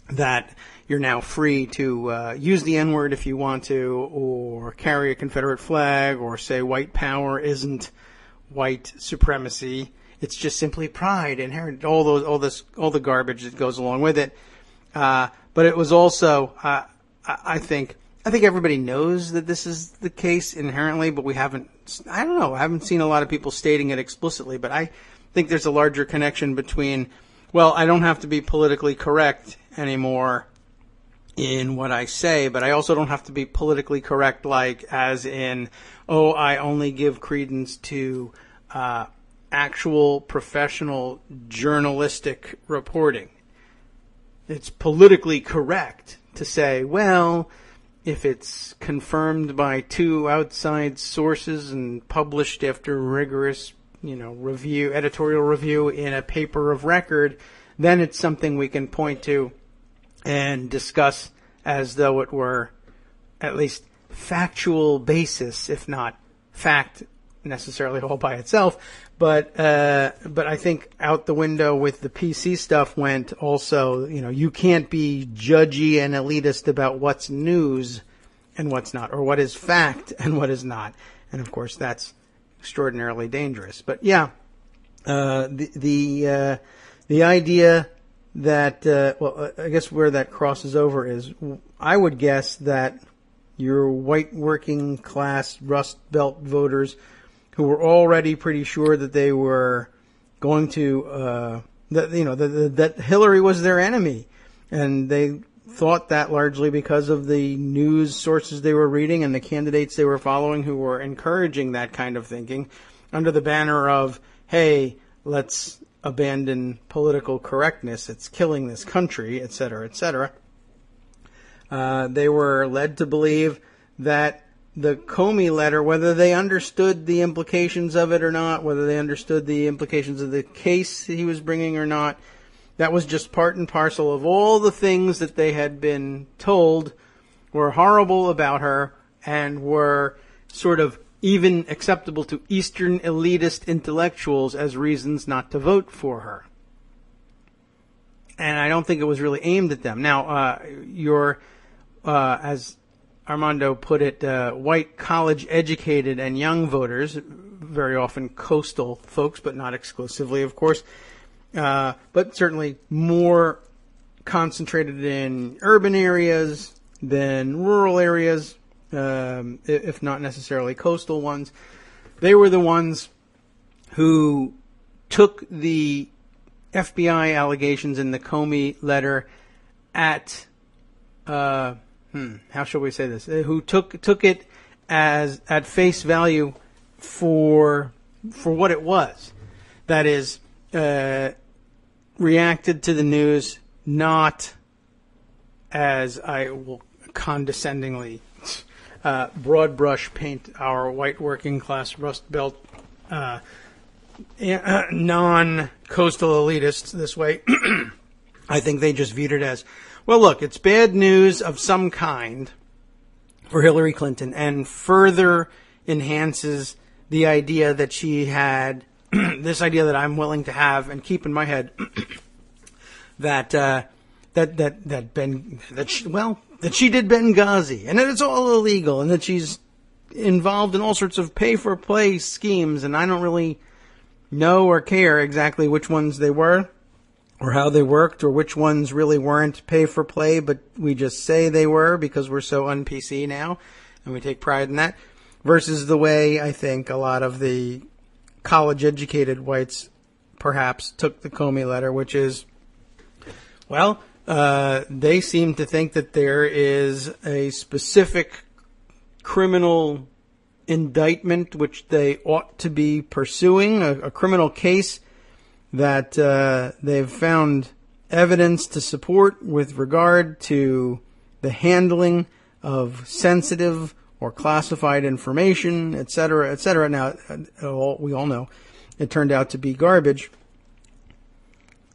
that you're now free to use the N-word if you want to, or carry a Confederate flag, or say white power isn't white supremacy. It's just simply pride, inherent, all the garbage that goes along with it. But it was also, I think everybody knows that this is the case inherently, but I haven't seen a lot of people stating it explicitly, but I think there's a larger connection between, well, I don't have to be politically correct anymore in what I say, but I also don't have to be politically correct, like as in, oh, I only give credence to actual professional journalistic reporting. It's politically correct to say, well, if it's confirmed by two outside sources and published after rigorous, editorial review in a paper of record, then it's something we can point to and discuss as though it were at least factual basis, if not fact necessarily all by itself. But I think out the window with the PC stuff went also, you can't be judgy and elitist about what's news and what's not, or what is fact and what is not. And of course that's extraordinarily dangerous. But yeah, the idea that, I guess where that crosses over is, I would guess that your white working class Rust Belt voters who were already pretty sure that they were going to, that Hillary was their enemy. And they thought that largely because of the news sources they were reading and the candidates they were following who were encouraging that kind of thinking under the banner of, hey, let's abandon political correctness. It's killing this country, et cetera, et cetera. They were led to believe that the Comey letter, whether they understood the implications of it or not, whether they understood the implications of the case he was bringing or not, that was just part and parcel of all the things that they had been told were horrible about her and were sort of even acceptable to Eastern elitist intellectuals as reasons not to vote for her. And I don't think it was really aimed at them. Now, as Armando put it, white college-educated and young voters, very often coastal folks, but not exclusively, of course, but certainly more concentrated in urban areas than rural areas, if not necessarily coastal ones. They were the ones who took the FBI allegations in the Comey letter at, how shall we say this? Who took it as at face value for what it was. That is, reacted to the news not as I will condescendingly broad brush paint our white working class Rust Belt non-coastal elitists this way. I think they just viewed it as, well, look, it's bad news of some kind for Hillary Clinton and further enhances the idea that she had, this idea that I'm willing to have and keep in my head that she did Benghazi and that it's all illegal and that she's involved in all sorts of pay-for-play schemes, and I don't really know or care exactly which ones they were or how they worked or which ones really weren't pay-for-play, but we just say they were because we're so un-PC now and we take pride in that, versus the way I think a lot of the college-educated whites perhaps took the Comey letter, which is, well, they seem to think that there is a specific criminal indictment which they ought to be pursuing, a criminal case that they've found evidence to support with regard to the handling of sensitive or classified information, etc., etc. Now, we all know it turned out to be garbage,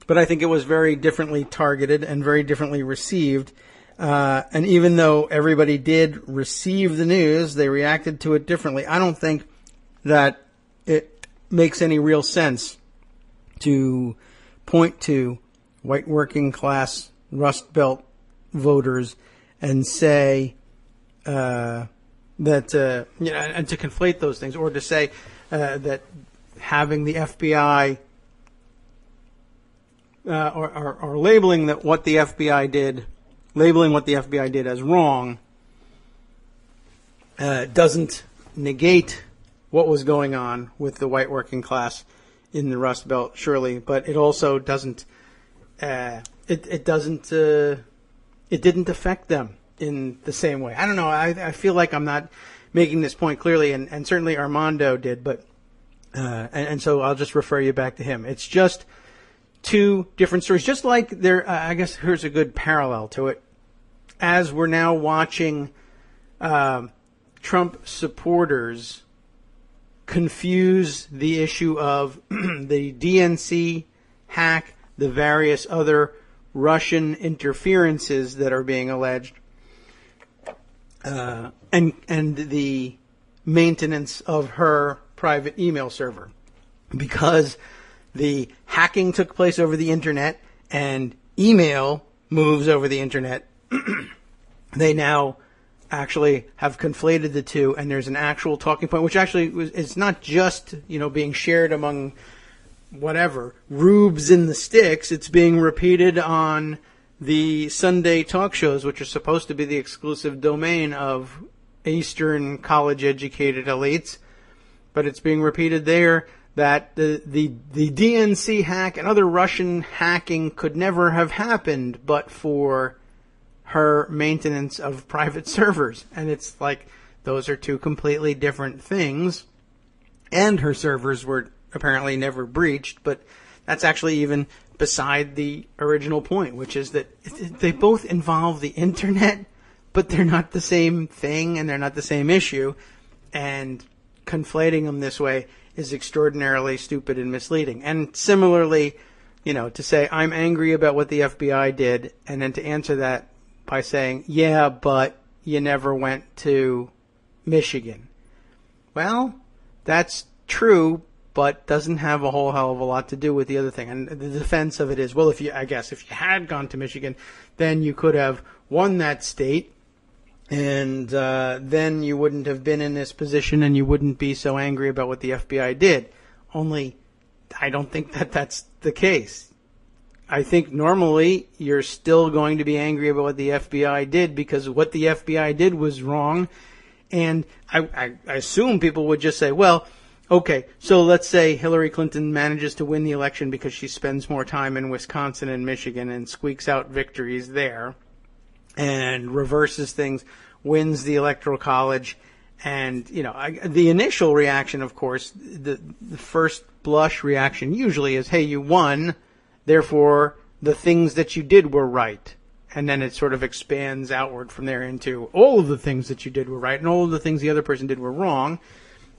but I think it was very differently targeted and very differently received. And even though everybody did receive the news, they reacted to it differently. I don't think that it makes any real sense to point to white working class Rust Belt voters and say that, and to conflate those things, or to say that having the FBI or labeling that what the FBI did. Labeling what the FBI did as wrong doesn't negate what was going on with the white working class in the Rust Belt, surely, but it also doesn't. It didn't affect them in the same way. I don't know. I feel like I'm not making this point clearly, and certainly Armando did, but and so I'll just refer you back to him. It's just two different stories. Just like there, I guess here's a good parallel to it. As we're now watching Trump supporters confuse the issue of the DNC hack, the various other Russian interferences that are being alleged, and the maintenance of her private email server, because the hacking took place over the internet and email moves over the internet. They now actually have conflated the two, and there's an actual talking point, which actually it's not just, being shared among whatever rubes in the sticks. It's being repeated on the Sunday talk shows, which are supposed to be the exclusive domain of Eastern college-educated elites, but it's being repeated there that the DNC hack and other Russian hacking could never have happened but for her maintenance of private servers. And it's like, those are two completely different things. And her servers were apparently never breached, but that's actually even beside the original point, which is that they both involve the internet, but they're not the same thing and they're not the same issue. And conflating them this way is extraordinarily stupid and misleading. And similarly, to say I'm angry about what the FBI did, and then to answer that by saying, yeah, but you never went to Michigan. Well, that's true, but doesn't have a whole hell of a lot to do with the other thing. And the defense of it is, well, if you had gone to Michigan, then you could have won that state, and then you wouldn't have been in this position and you wouldn't be so angry about what the FBI did. Only, I don't think that that's the case. I think normally you're still going to be angry about what the FBI did because what the FBI did was wrong. And I assume people would just say, well, okay, so let's say Hillary Clinton manages to win the election because she spends more time in Wisconsin and Michigan and squeaks out victories there and reverses things, wins the Electoral College. And, the initial reaction, of course, the first blush reaction usually is, hey, you won, therefore the things that you did were right. And then it sort of expands outward from there into all of the things that you did were right and all of the things the other person did were wrong.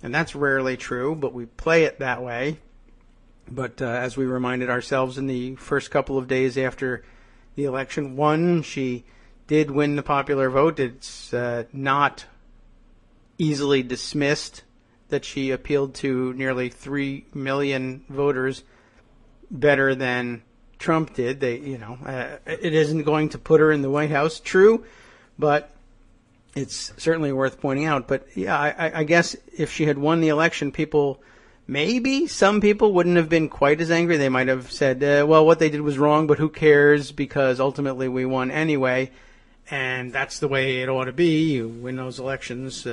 And that's rarely true, but we play it that way. But as we reminded ourselves in the first couple of days after the election, one, she did win the popular vote. It's not easily dismissed that she appealed to nearly 3 million voters better than Trump did. It isn't going to put her in the White House, true, but it's certainly worth pointing out. But yeah, I guess if she had won the election, some people wouldn't have been quite as angry. They might have said, well, what they did was wrong, but who cares, because ultimately we won anyway. And that's the way it ought to be. You win those elections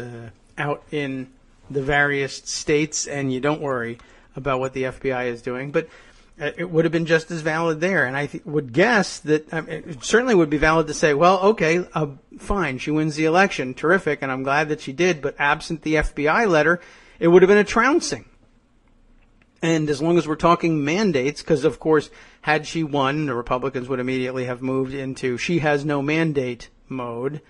out in the various states, and you don't worry about what the FBI is doing. But it would have been just as valid there. And I would guess that it certainly would be valid to say, well, okay, fine, she wins the election. Terrific, and I'm glad that she did. But absent the FBI letter, it would have been a trouncing. And as long as we're talking mandates, because, of course, had she won, the Republicans would immediately have moved into she has no mandate mode.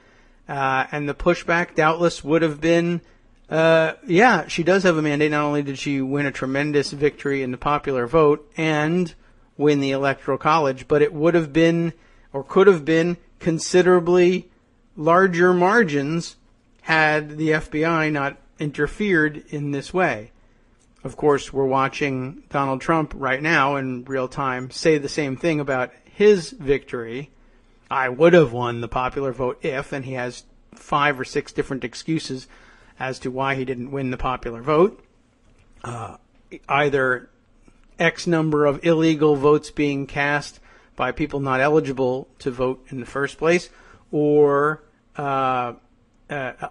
And the pushback doubtless would have been, she does have a mandate. Not only did she win a tremendous victory in the popular vote and win the Electoral College, but it would have been, or could have been, considerably larger margins had the FBI not interfered in this way. Of course, we're watching Donald Trump right now in real time say the same thing about his victory. I would have won the popular vote if, and he has 5 or 6 different excuses as to why he didn't win the popular vote. Either X number of illegal votes being cast by people not eligible to vote in the first place, or, I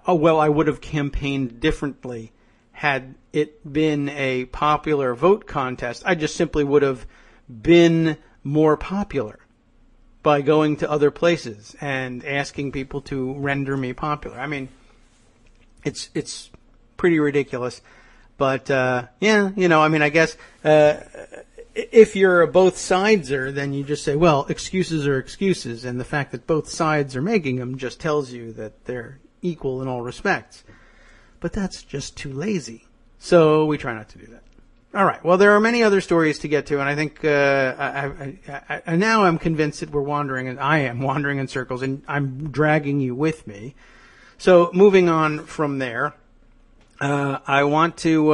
would have campaigned differently had it been a popular vote contest. I just simply would have been more popular by going to other places and asking people to render me popular. I mean, it's pretty ridiculous. But, I guess if you're a both sideser, then you just say, well, excuses are excuses. And the fact that both sides are making them just tells you that they're equal in all respects. But that's just too lazy. So we try not to do that. All right. Well, there are many other stories to get to, and I think now I'm convinced that we're wandering, and I am wandering in circles, and I'm dragging you with me. So moving on from there, I want to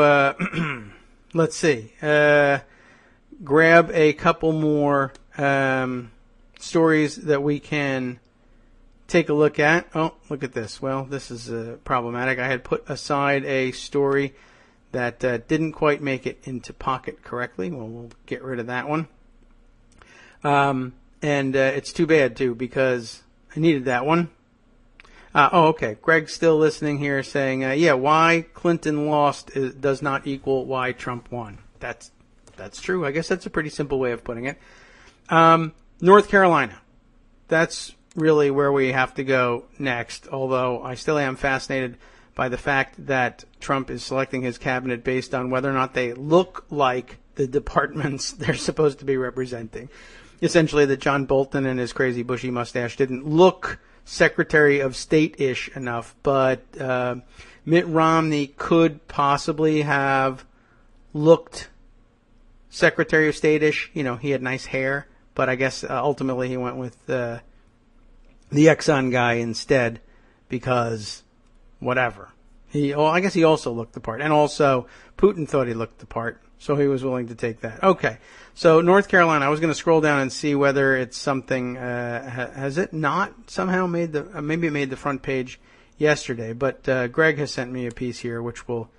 let's see, grab a couple more stories that we can take a look at. Oh, look at this. Well, this is problematic. I had put aside a story that didn't quite make it into Pocket correctly. Well, we'll get rid of that one. And it's too bad, too, because I needed that one. Okay. Greg's still listening here saying, why Clinton lost does not equal why Trump won. That's true. I guess that's a pretty simple way of putting it. North Carolina. That's really where we have to go next, although I still am fascinated by the fact that Trump is selecting his cabinet based on whether or not they look like the departments they're supposed to be representing. Essentially, that John Bolton and his crazy bushy mustache didn't look Secretary of State-ish enough, but Mitt Romney could possibly have looked Secretary of State-ish. He had nice hair, but I guess ultimately he went with the Exxon guy instead because whatever. I guess he also looked the part. And also Putin thought he looked the part, so he was willing to take that. Okay. So North Carolina, I was going to scroll down and see whether it's something, has it not somehow made maybe it made the front page yesterday, but Greg has sent me a piece here which we'll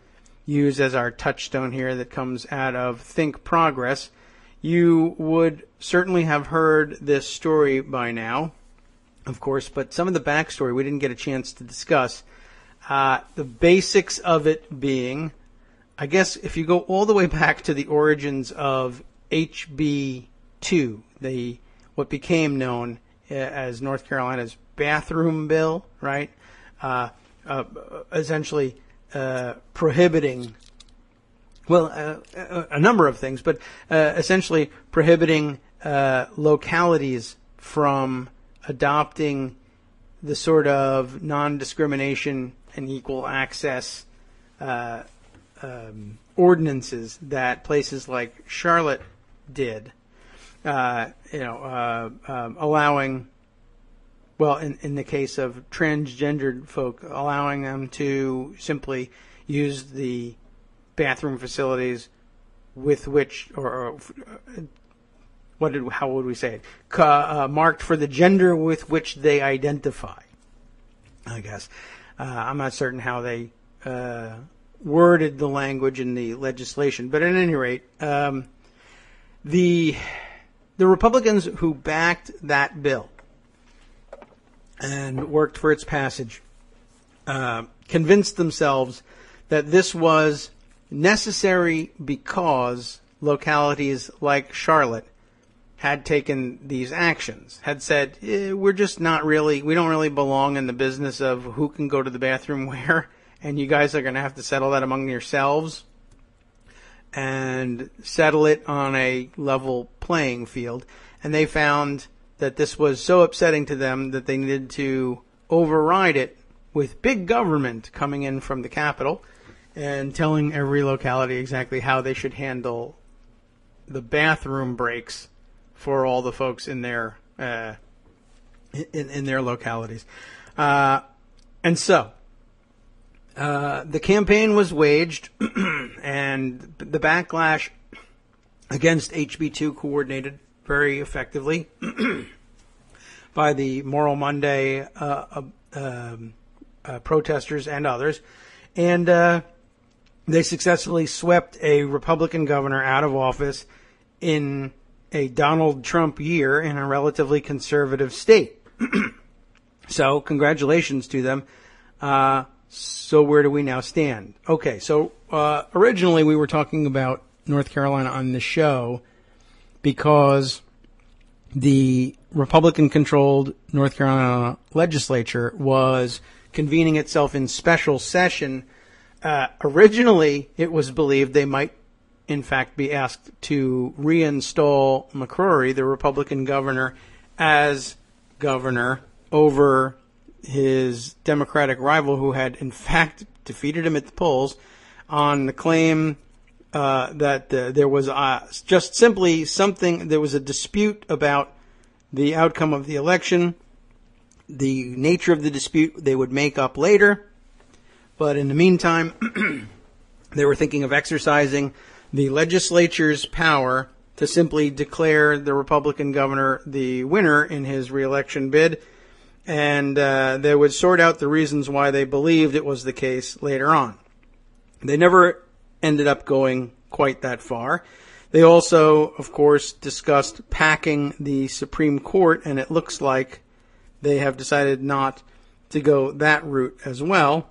use as our touchstone here that comes out of Think Progress. You would certainly have heard this story by now, of course, but some of the backstory we didn't get a chance to discuss. The basics of it being, I guess if you go all the way back to the origins of HB2, what became known as North Carolina's bathroom bill, right? Essentially prohibiting, a number of things, but essentially prohibiting localities from adopting the sort of non-discrimination and equal access ordinances that places like Charlotte did. Allowing, well, in the case of transgendered folk, allowing them to simply use the bathroom facilities with which, how would we say it? Marked for the gender with which they identify, I guess. I'm not certain how they worded the language in the legislation, but at any rate, the Republicans who backed that bill and worked for its passage convinced themselves that this was necessary because localities like Charlotte had taken these actions, had said, we don't really belong in the business of who can go to the bathroom where, and you guys are going to have to settle that among yourselves and settle it on a level playing field. And they found that this was so upsetting to them that they needed to override it with big government coming in from the Capitol and telling every locality exactly how they should handle the bathroom breaks for all the folks in their in their localities. And so the campaign was waged, and the backlash against HB2 coordinated very effectively by the Moral Monday protesters and others. And they successfully swept a Republican governor out of office in a Donald Trump year in a relatively conservative state. So congratulations to them. So where do we now stand? Okay, so originally we were talking about North Carolina on the show because the Republican-controlled North Carolina legislature was convening itself in special session. Originally, it was believed they might, in fact, be asked to reinstall McCrory, the Republican governor, as governor over his Democratic rival, who had, in fact, defeated him at the polls on the claim that there was just simply something, there was a dispute about the outcome of the election. The nature of the dispute they would make up later. But in the meantime, they were thinking of exercising the legislature's power to simply declare the Republican governor the winner in his reelection bid. And they would sort out the reasons why they believed it was the case later on. They never ended up going quite that far. They also, of course, discussed packing the Supreme Court, and it looks like they have decided not to go that route as well.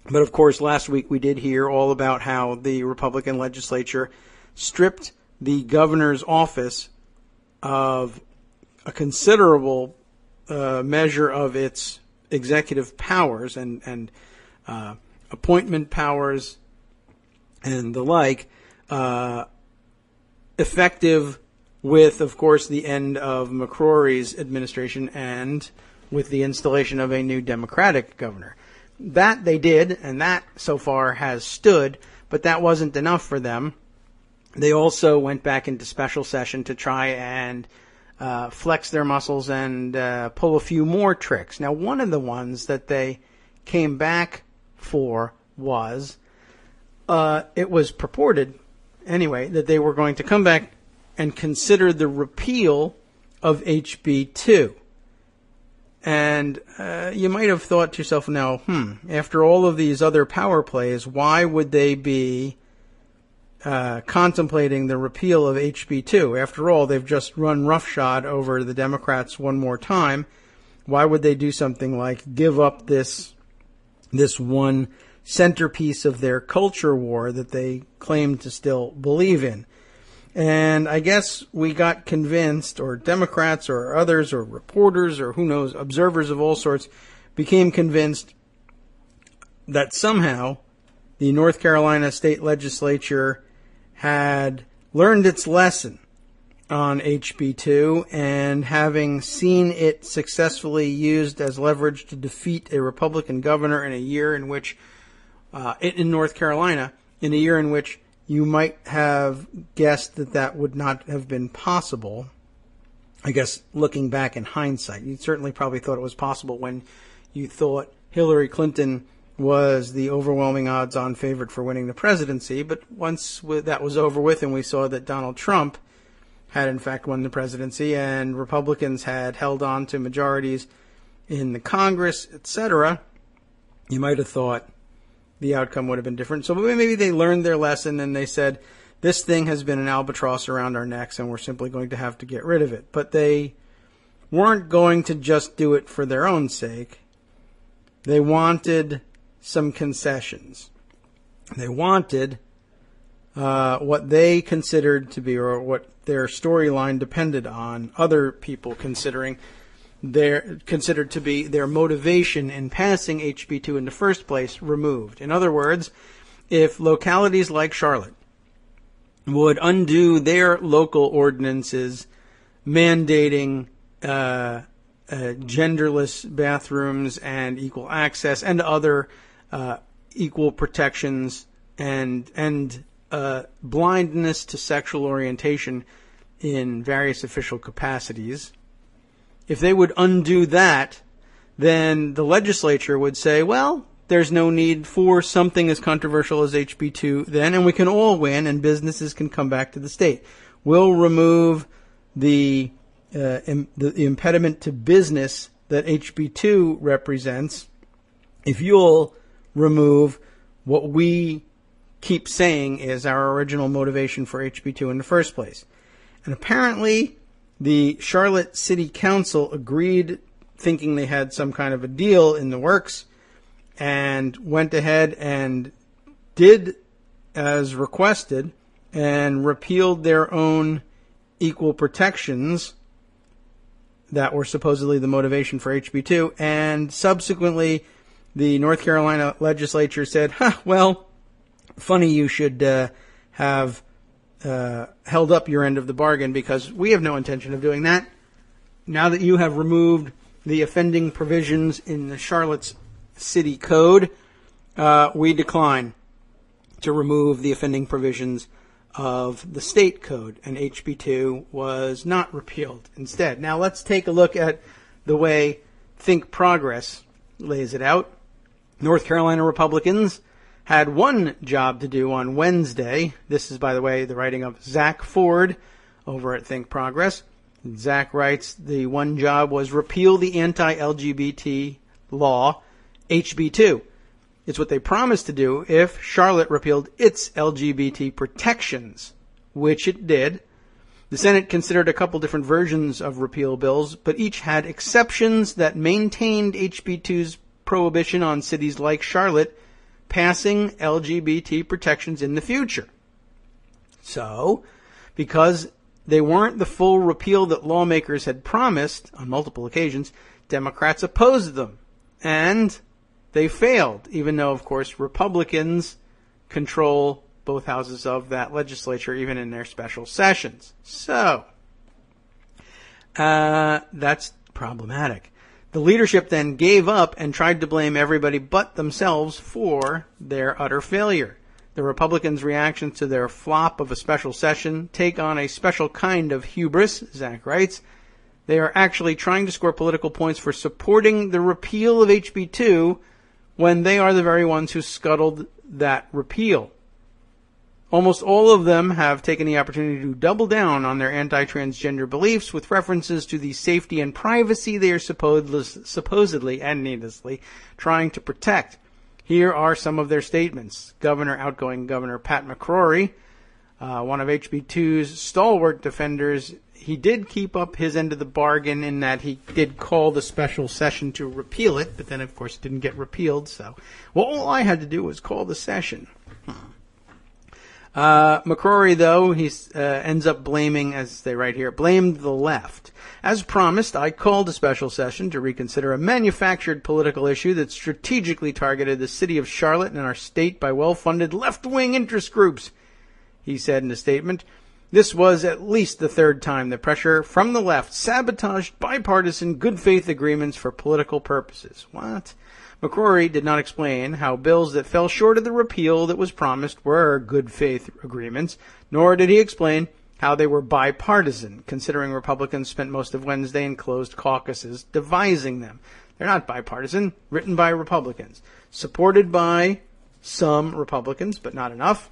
But, of course, last week we did hear all about how the Republican legislature stripped the governor's office of a considerable measure of its executive powers and appointment powers and the like, effective with, of course, the end of McCrory's administration and with the installation of a new Democratic governor. That they did, and that so far has stood, but that wasn't enough for them. They also went back into special session to try and flex their muscles and pull a few more tricks. Now, one of the ones that they came back for was, it was purported, anyway, that they were going to come back and consider the repeal of HB2. And you might have thought to yourself, now, after all of these other power plays, why would they be contemplating the repeal of HB2. After all, they've just run roughshod over the Democrats one more time. Why would they do something like give up this one centerpiece of their culture war that they claim to still believe in? And I guess we got convinced, or Democrats or others or reporters or who knows, observers of all sorts, became convinced that somehow the North Carolina state legislature had learned its lesson on HB2, and having seen it successfully used as leverage to defeat a Republican governor in a year in which, in North Carolina, in a year in which you might have guessed that would not have been possible. I guess looking back in hindsight, you certainly probably thought it was possible when you thought Hillary Clinton was the overwhelming odds-on favorite for winning the presidency. But once that was over with and we saw that Donald Trump had in fact won the presidency and Republicans had held on to majorities in the Congress, etc., you might have thought the outcome would have been different. So maybe they learned their lesson and they said, this thing has been an albatross around our necks and we're simply going to have to get rid of it. But they weren't going to just do it for their own sake. They wanted some concessions. They wanted what they considered to be, or what their storyline depended on, other people considered to be their motivation in passing HB2 in the first place, removed. In other words, if localities like Charlotte would undo their local ordinances mandating genderless bathrooms and equal access and other equal protections and blindness to sexual orientation in various official capacities, if they would undo that, then the legislature would say, well, there's no need for something as controversial as HB2 then, and we can all win, and businesses can come back to the state. We'll remove the impediment to business that HB2 represents if you'll remove what we keep saying is our original motivation for HB2 in the first place. And apparently the Charlotte City Council agreed, thinking they had some kind of a deal in the works, and went ahead and did as requested and repealed their own equal protections that were supposedly the motivation for HB2. And subsequently, the North Carolina legislature said, well, funny you should have held up your end of the bargain, because we have no intention of doing that. Now that you have removed the offending provisions in the Charlotte's City Code, we decline to remove the offending provisions of the state code, and HB2 was not repealed instead. Now let's take a look at the way Think Progress lays it out. North Carolina Republicans had one job to do on Wednesday. This is, by the way, the writing of Zach Ford over at Think Progress. Zach writes, the one job was repeal the anti-LGBT law, HB2. It's what they promised to do if Charlotte repealed its LGBT protections, which it did. The Senate considered a couple different versions of repeal bills, but each had exceptions that maintained HB2's prohibition on cities like Charlotte passing LGBT protections in the future. So, because they weren't the full repeal that lawmakers had promised on multiple occasions, Democrats opposed them. And they failed, even though, of course, Republicans control both houses of that legislature, even in their special sessions. So, that's problematic. The leadership then gave up and tried to blame everybody but themselves for their utter failure. The Republicans' reactions to their flop of a special session take on a special kind of hubris, Zach writes. They are actually trying to score political points for supporting the repeal of HB2 when they are the very ones who scuttled that repeal. Almost all of them have taken the opportunity to double down on their anti-transgender beliefs with references to the safety and privacy they are supposedly and needlessly trying to protect. Here are some of their statements. Outgoing Governor Pat McCrory one of HB2's stalwart defenders. He did keep up his end of the bargain in that he did call the special session to repeal it, but then, of course, it didn't get repealed. So, well, all I had to do was call the session. McCrory, though, he ends up blaming, as they write here, blamed the left. As promised, I called a special session to reconsider a manufactured political issue that strategically targeted the city of Charlotte and our state by well-funded left-wing interest groups, he said in a statement. This was at least the third time that pressure from the left sabotaged bipartisan good faith agreements for political purposes. What? McCrory did not explain how bills that fell short of the repeal that was promised were good faith agreements, nor did he explain how they were bipartisan, considering Republicans spent most of Wednesday in closed caucuses devising them. They're not bipartisan, written by Republicans, supported by some Republicans, but not enough,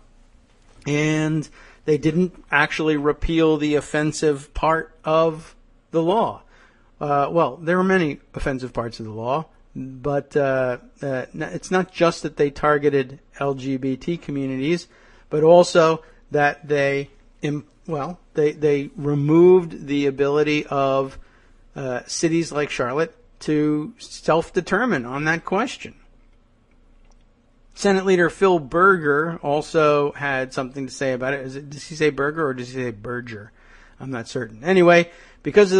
and they didn't actually repeal the offensive part of the law. Well, there were many offensive parts of the law, but it's not just that they targeted LGBT communities, but also that they removed the ability of cities like Charlotte to self-determine on that question. Senate Leader Phil Berger also had something to say about it. Does he say Berger or does he say Berger? I'm not certain. Anyway, because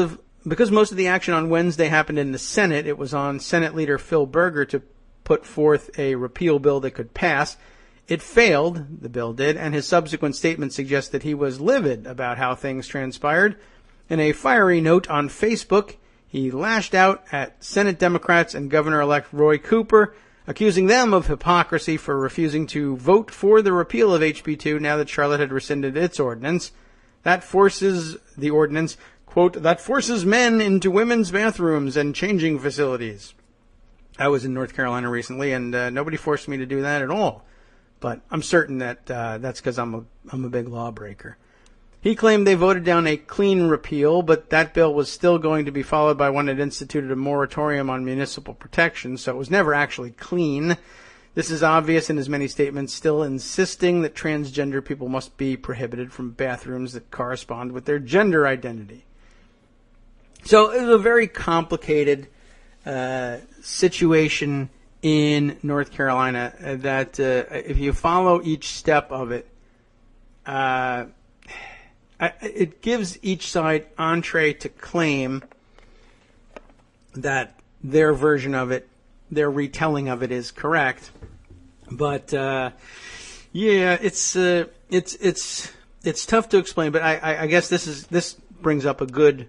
most of the action on Wednesday happened in the Senate, it was on Senate Leader Phil Berger to put forth a repeal bill that could pass. It failed, the bill did, and his subsequent statement suggests that he was livid about how things transpired. In a fiery note on Facebook, he lashed out at Senate Democrats and Governor-elect Roy Cooper, accusing them of hypocrisy for refusing to vote for the repeal of HB2 now that Charlotte had rescinded its ordinance. That forces the ordinance, quote, that forces men into women's bathrooms and changing facilities. I was in North Carolina recently, and nobody forced me to do that at all. But I'm certain that that's because I'm a big lawbreaker. He claimed they voted down a clean repeal, but that bill was still going to be followed by one that instituted a moratorium on municipal protection, so it was never actually clean. This is obvious in his many statements, still insisting that transgender people must be prohibited from bathrooms that correspond with their gender identity. So it was a very complicated situation in North Carolina that if you follow each step of it, it gives each side entree to claim that their version of it, their retelling of it, is correct. But it's tough to explain. But I guess this brings up a good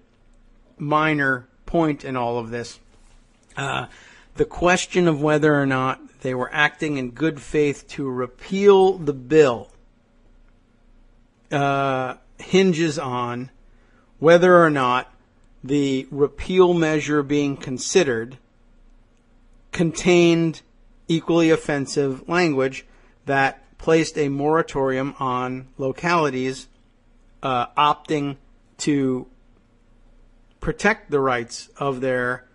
minor point in all of this. The question of whether or not they were acting in good faith to repeal the bill hinges on whether or not the repeal measure being considered contained equally offensive language that placed a moratorium on localities opting to protect the rights of their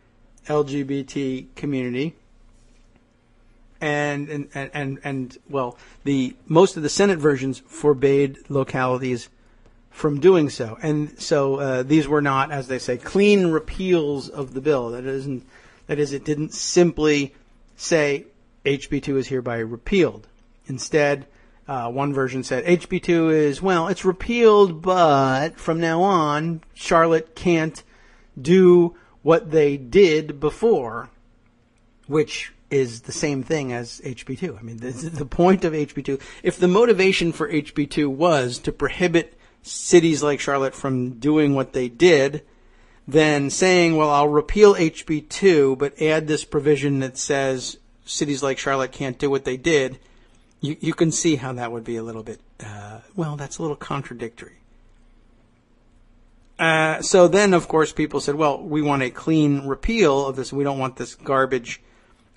LGBT community. And well, most of the Senate versions forbade localities from doing so. And so these were not, as they say, clean repeals of the bill. That is, it didn't simply say HB2 is hereby repealed. Instead, one version said HB2 is, well, it's repealed, but from now on, Charlotte can't do what they did before, which is the same thing as HB2. I mean, the point of HB2, if the motivation for HB2 was to prohibit cities like Charlotte from doing what they did, then saying, well, I'll repeal HB2, but add this provision that says cities like Charlotte can't do what they did, you can see how that would be a little bit, that's a little contradictory. So then, of course, people said, well, we want a clean repeal of this. We don't want this garbage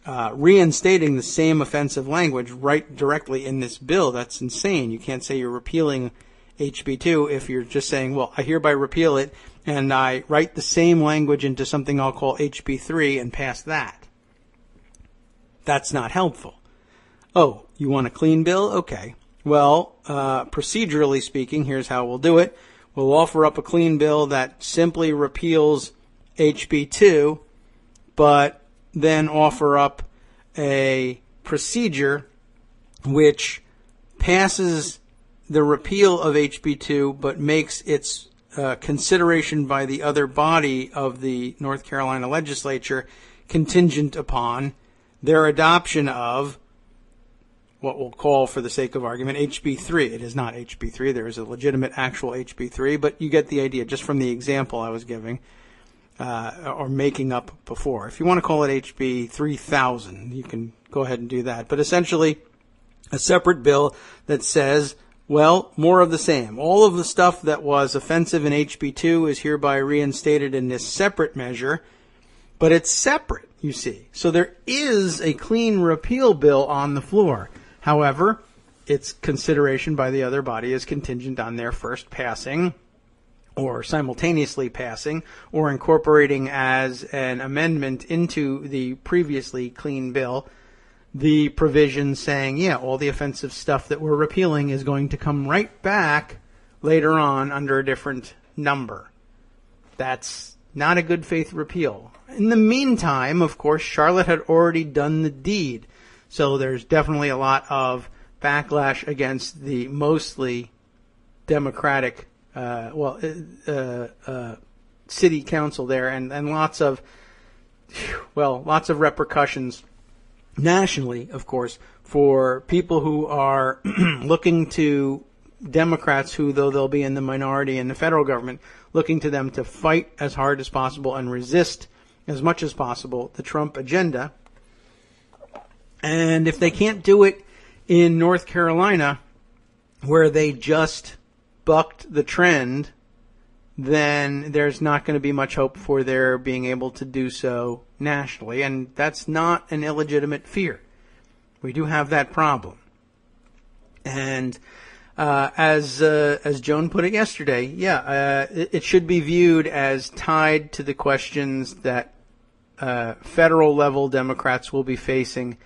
reinstating the same offensive language right directly in this bill. That's insane. You can't say you're repealing HB2 if you're just saying, well, I hereby repeal it, and I write the same language into something I'll call HB3 and pass that. That's not helpful. Oh, you want a clean bill? Okay. Well, procedurally speaking, here's how we'll do it. We'll offer up a clean bill that simply repeals HB 2, but then offer up a procedure which passes the repeal of HB 2, but makes its consideration by the other body of the North Carolina legislature contingent upon their adoption of what we'll call, for the sake of argument, HB 3. It is not HB 3. There is a legitimate actual HB 3, but you get the idea just from the example I was giving or making up before. If you want to call it HB 3000, you can go ahead and do that. But essentially, a separate bill that says, well, more of the same. All of the stuff that was offensive in HB 2 is hereby reinstated in this separate measure, but it's separate, you see. So there is a clean repeal bill on the floor. However, its consideration by the other body is contingent on their first passing, or simultaneously passing, or incorporating as an amendment into the previously clean bill the provision saying, yeah, all the offensive stuff that we're repealing is going to come right back later on under a different number. That's not a good faith repeal. In the meantime, of course, Charlotte had already done the deed. So there's definitely a lot of backlash against the mostly Democratic, city council there, and lots of repercussions nationally, of course, for people who are looking to Democrats who, though they'll be in the minority in the federal government, looking to them to fight as hard as possible and resist as much as possible the Trump agenda. And if they can't do it in North Carolina, where they just bucked the trend, then there's not going to be much hope for their being able to do so nationally. And that's not an illegitimate fear. We do have that problem. And as Joan put it yesterday, it should be viewed as tied to the questions that federal level Democrats will be facing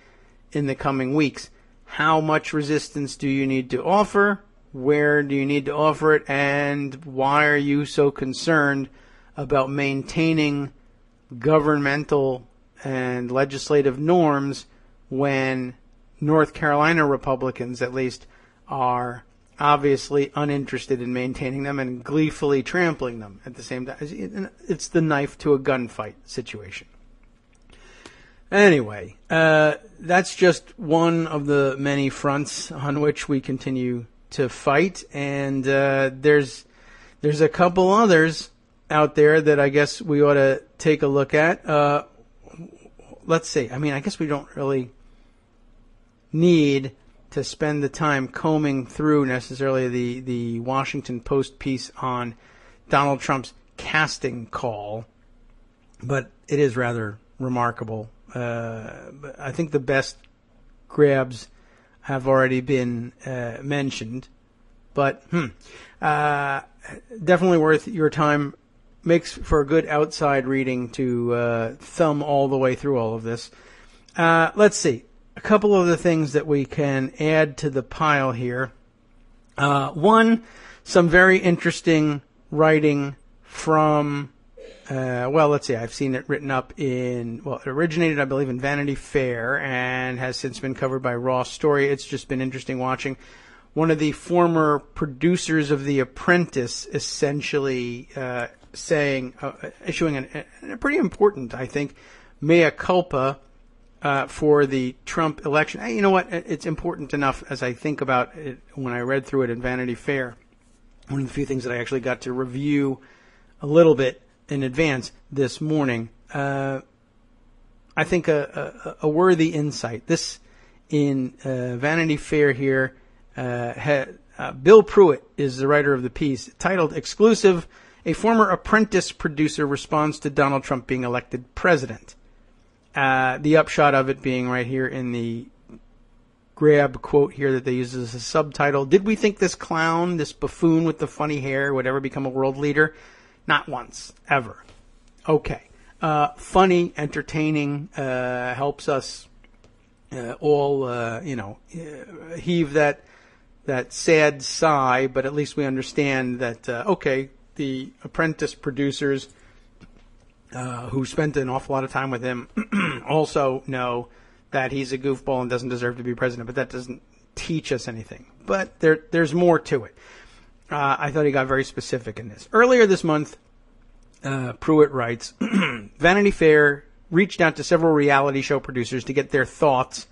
in the coming weeks. How much resistance do you need to offer? Where do you need to offer it? And why are you so concerned about maintaining governmental and legislative norms when North Carolina Republicans, at least, are obviously uninterested in maintaining them and gleefully trampling them at the same time? It's the knife to a gunfight situation. Anyway, that's just one of the many fronts on which we continue to fight, and there's a couple others out there that I guess we ought to take a look at. Let's see. I mean, I guess we don't really need to spend the time combing through necessarily the Washington Post piece on Donald Trump's casting call, but it is rather remarkable. But I think the best grabs have already been mentioned, but definitely worth your time. Makes for a good outside reading to thumb all the way through all of this. Let's see. A couple of the things that we can add to the pile here. One, some very interesting writing from, let's see, I've seen it written up it originated, I believe, in Vanity Fair and has since been covered by Raw Story. It's just been interesting watching one of the former producers of The Apprentice essentially issuing a pretty important, I think, mea culpa for the Trump election. You know what? It's important enough as I think about it when I read through it in Vanity Fair. One of the few things that I actually got to review a little bit in advance this morning. I think a worthy insight. This in Vanity Fair here. Bill Pruitt is the writer of the piece titled "Exclusive: A former Apprentice producer responds to Donald Trump being elected president." The upshot of it being right here in the grab quote here that they use as a subtitle. Did we think this clown, this buffoon with the funny hair, would ever become a world leader? Not once, ever. Okay. Funny, entertaining, helps us all, heave that that sad sigh, but at least we understand that, okay, the Apprentice producers who spent an awful lot of time with him also know that he's a goofball and doesn't deserve to be president, but that doesn't teach us anything. But there's more to it. I thought he got very specific in this. Earlier this month, Pruitt writes, Vanity Fair reached out to several reality show producers to get their thoughts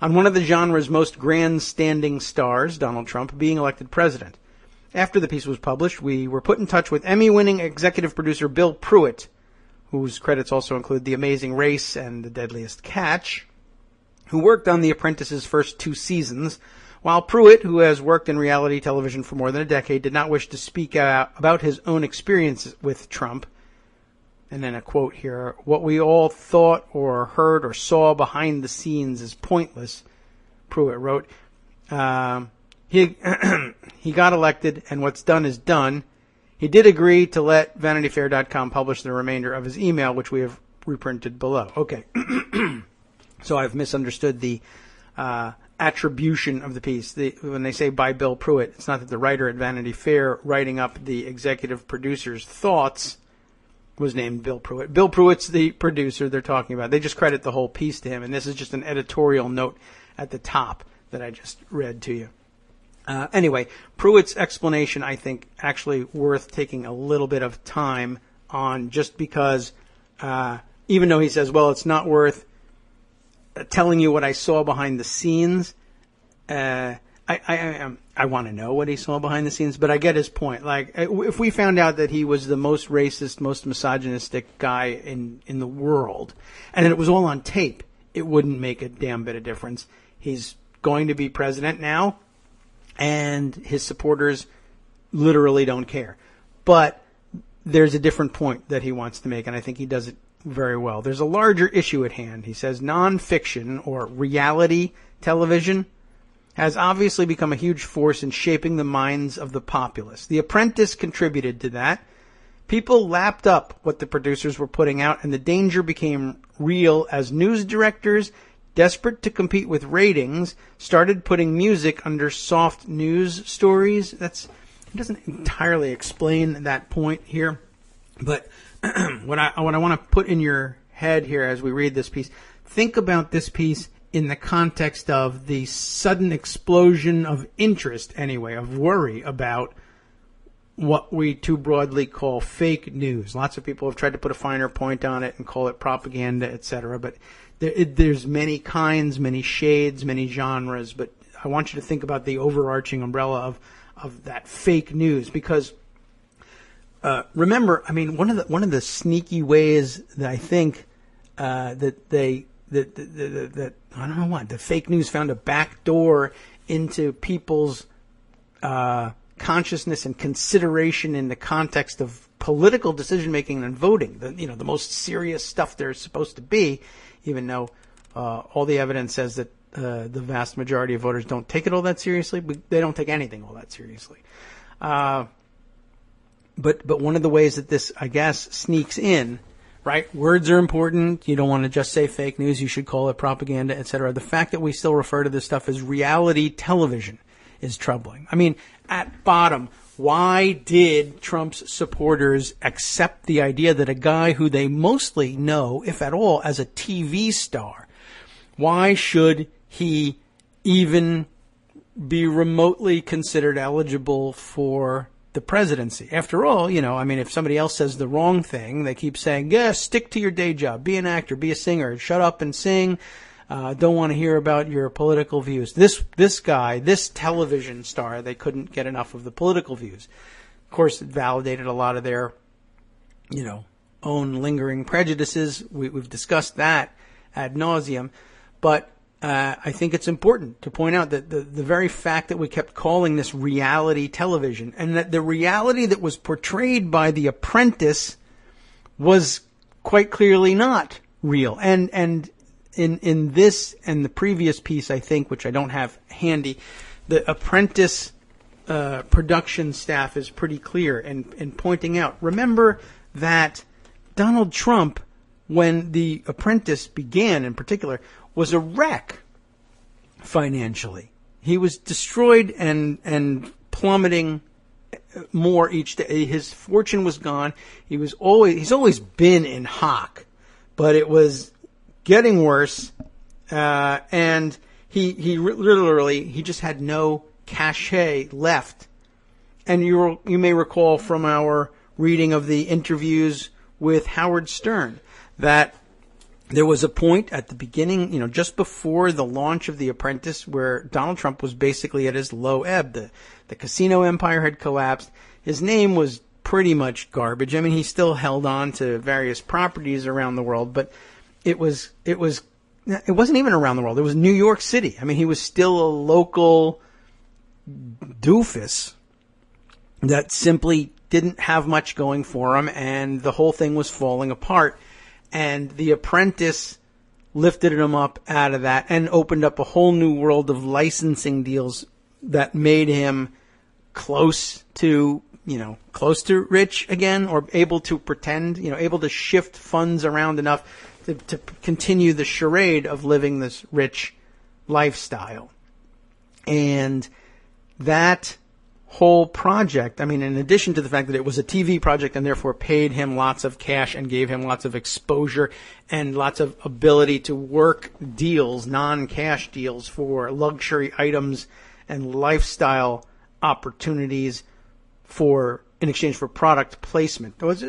on one of the genre's most grandstanding stars, Donald Trump, being elected president. After the piece was published, we were put in touch with Emmy-winning executive producer Bill Pruitt, whose credits also include The Amazing Race and The Deadliest Catch, who worked on The Apprentice's first 2 seasons, while Pruitt, who has worked in reality television for more than a decade, did not wish to speak about his own experience with Trump. And then a quote here, "What we all thought or heard or saw behind the scenes is pointless," Pruitt wrote. He got elected, and what's done is done. He did agree to let VanityFair.com publish the remainder of his email, which we have reprinted below. Okay. So I've misunderstood the attribution of the piece. When they say by Bill Pruitt, it's not that the writer at Vanity Fair writing up the executive producer's thoughts was named Bill Pruitt. Bill Pruitt's the producer they're talking about. They just credit the whole piece to him, and this is just an editorial note at the top that I just read to you. Anyway, Pruitt's explanation, I think, actually worth taking a little bit of time on, just because even though he says, well, it's not worth telling you what I saw behind the scenes, I want to know what he saw behind the scenes, but I get his point. Like, if we found out that he was the most racist, most misogynistic guy in the world, and it was all on tape, it wouldn't make a damn bit of difference. He's going to be president now, and his supporters literally don't care. But there's a different point that he wants to make, and I think he does it very well. There's a larger issue at hand. He says nonfiction, or reality television, has obviously become a huge force in shaping the minds of the populace. The Apprentice contributed to that. People lapped up what the producers were putting out, and the danger became real as news directors, desperate to compete with ratings, started putting music under soft news stories. It doesn't entirely explain that point here, but what I want to put in your head here as we read this piece, think about this piece in the context of the sudden explosion of interest, anyway, of worry about what we too broadly call fake news. Lots of people have tried to put a finer point on it and call it propaganda, etc. But there's many kinds, many shades, many genres. But I want you to think about the overarching umbrella of that fake news, because remember, I mean, one of the sneaky ways that I think that I don't know what, the fake news found a back door into people's consciousness and consideration in the context of political decision making and voting. The most serious stuff there's supposed to be, even though all the evidence says that the vast majority of voters don't take it all that seriously. But they don't take anything all that seriously. But one of the ways that this, I guess, sneaks in. Right? Words are important. You don't want to just say fake news. You should call it propaganda, etc. The fact that we still refer to this stuff as reality television is troubling. I mean, at bottom, why did Trump's supporters accept the idea that a guy who they mostly know, if at all, as a TV star, why should he even be remotely considered eligible for the presidency? After all, I mean, if somebody else says the wrong thing, they keep saying, yeah, stick to your day job, be an actor, be a singer, shut up and sing, don't want to hear about your political views. This guy, this television star, they couldn't get enough of the political views. Of course, it validated a lot of their, own lingering prejudices. We've discussed that ad nauseum, but I think it's important to point out that the very fact that we kept calling this reality television, and that the reality that was portrayed by The Apprentice was quite clearly not real. And in this and the previous piece, I think, which I don't have handy, The Apprentice production staff is pretty clear in pointing out. Remember that Donald Trump, when The Apprentice began in particular, was a wreck financially. He was destroyed and plummeting more each day. His fortune was gone. He's always been in hock, but it was getting worse, and he literally just had no cachet left. And you may recall from our reading of the interviews with Howard Stern that there was a point at the beginning, just before the launch of The Apprentice, where Donald Trump was basically at his low ebb. The casino empire had collapsed. His name was pretty much garbage. I mean, he still held on to various properties around the world, but it wasn't even around the world. It was New York City. I mean, he was still a local doofus that simply didn't have much going for him, and the whole thing was falling apart. And The Apprentice lifted him up out of that and opened up a whole new world of licensing deals that made him close to rich again, or able to pretend, able to shift funds around enough to continue the charade of living this rich lifestyle. And that whole project, I mean, in addition to the fact that it was a TV project and therefore paid him lots of cash and gave him lots of exposure and lots of ability to work deals, non-cash deals for luxury items and lifestyle opportunities in exchange for product placement, which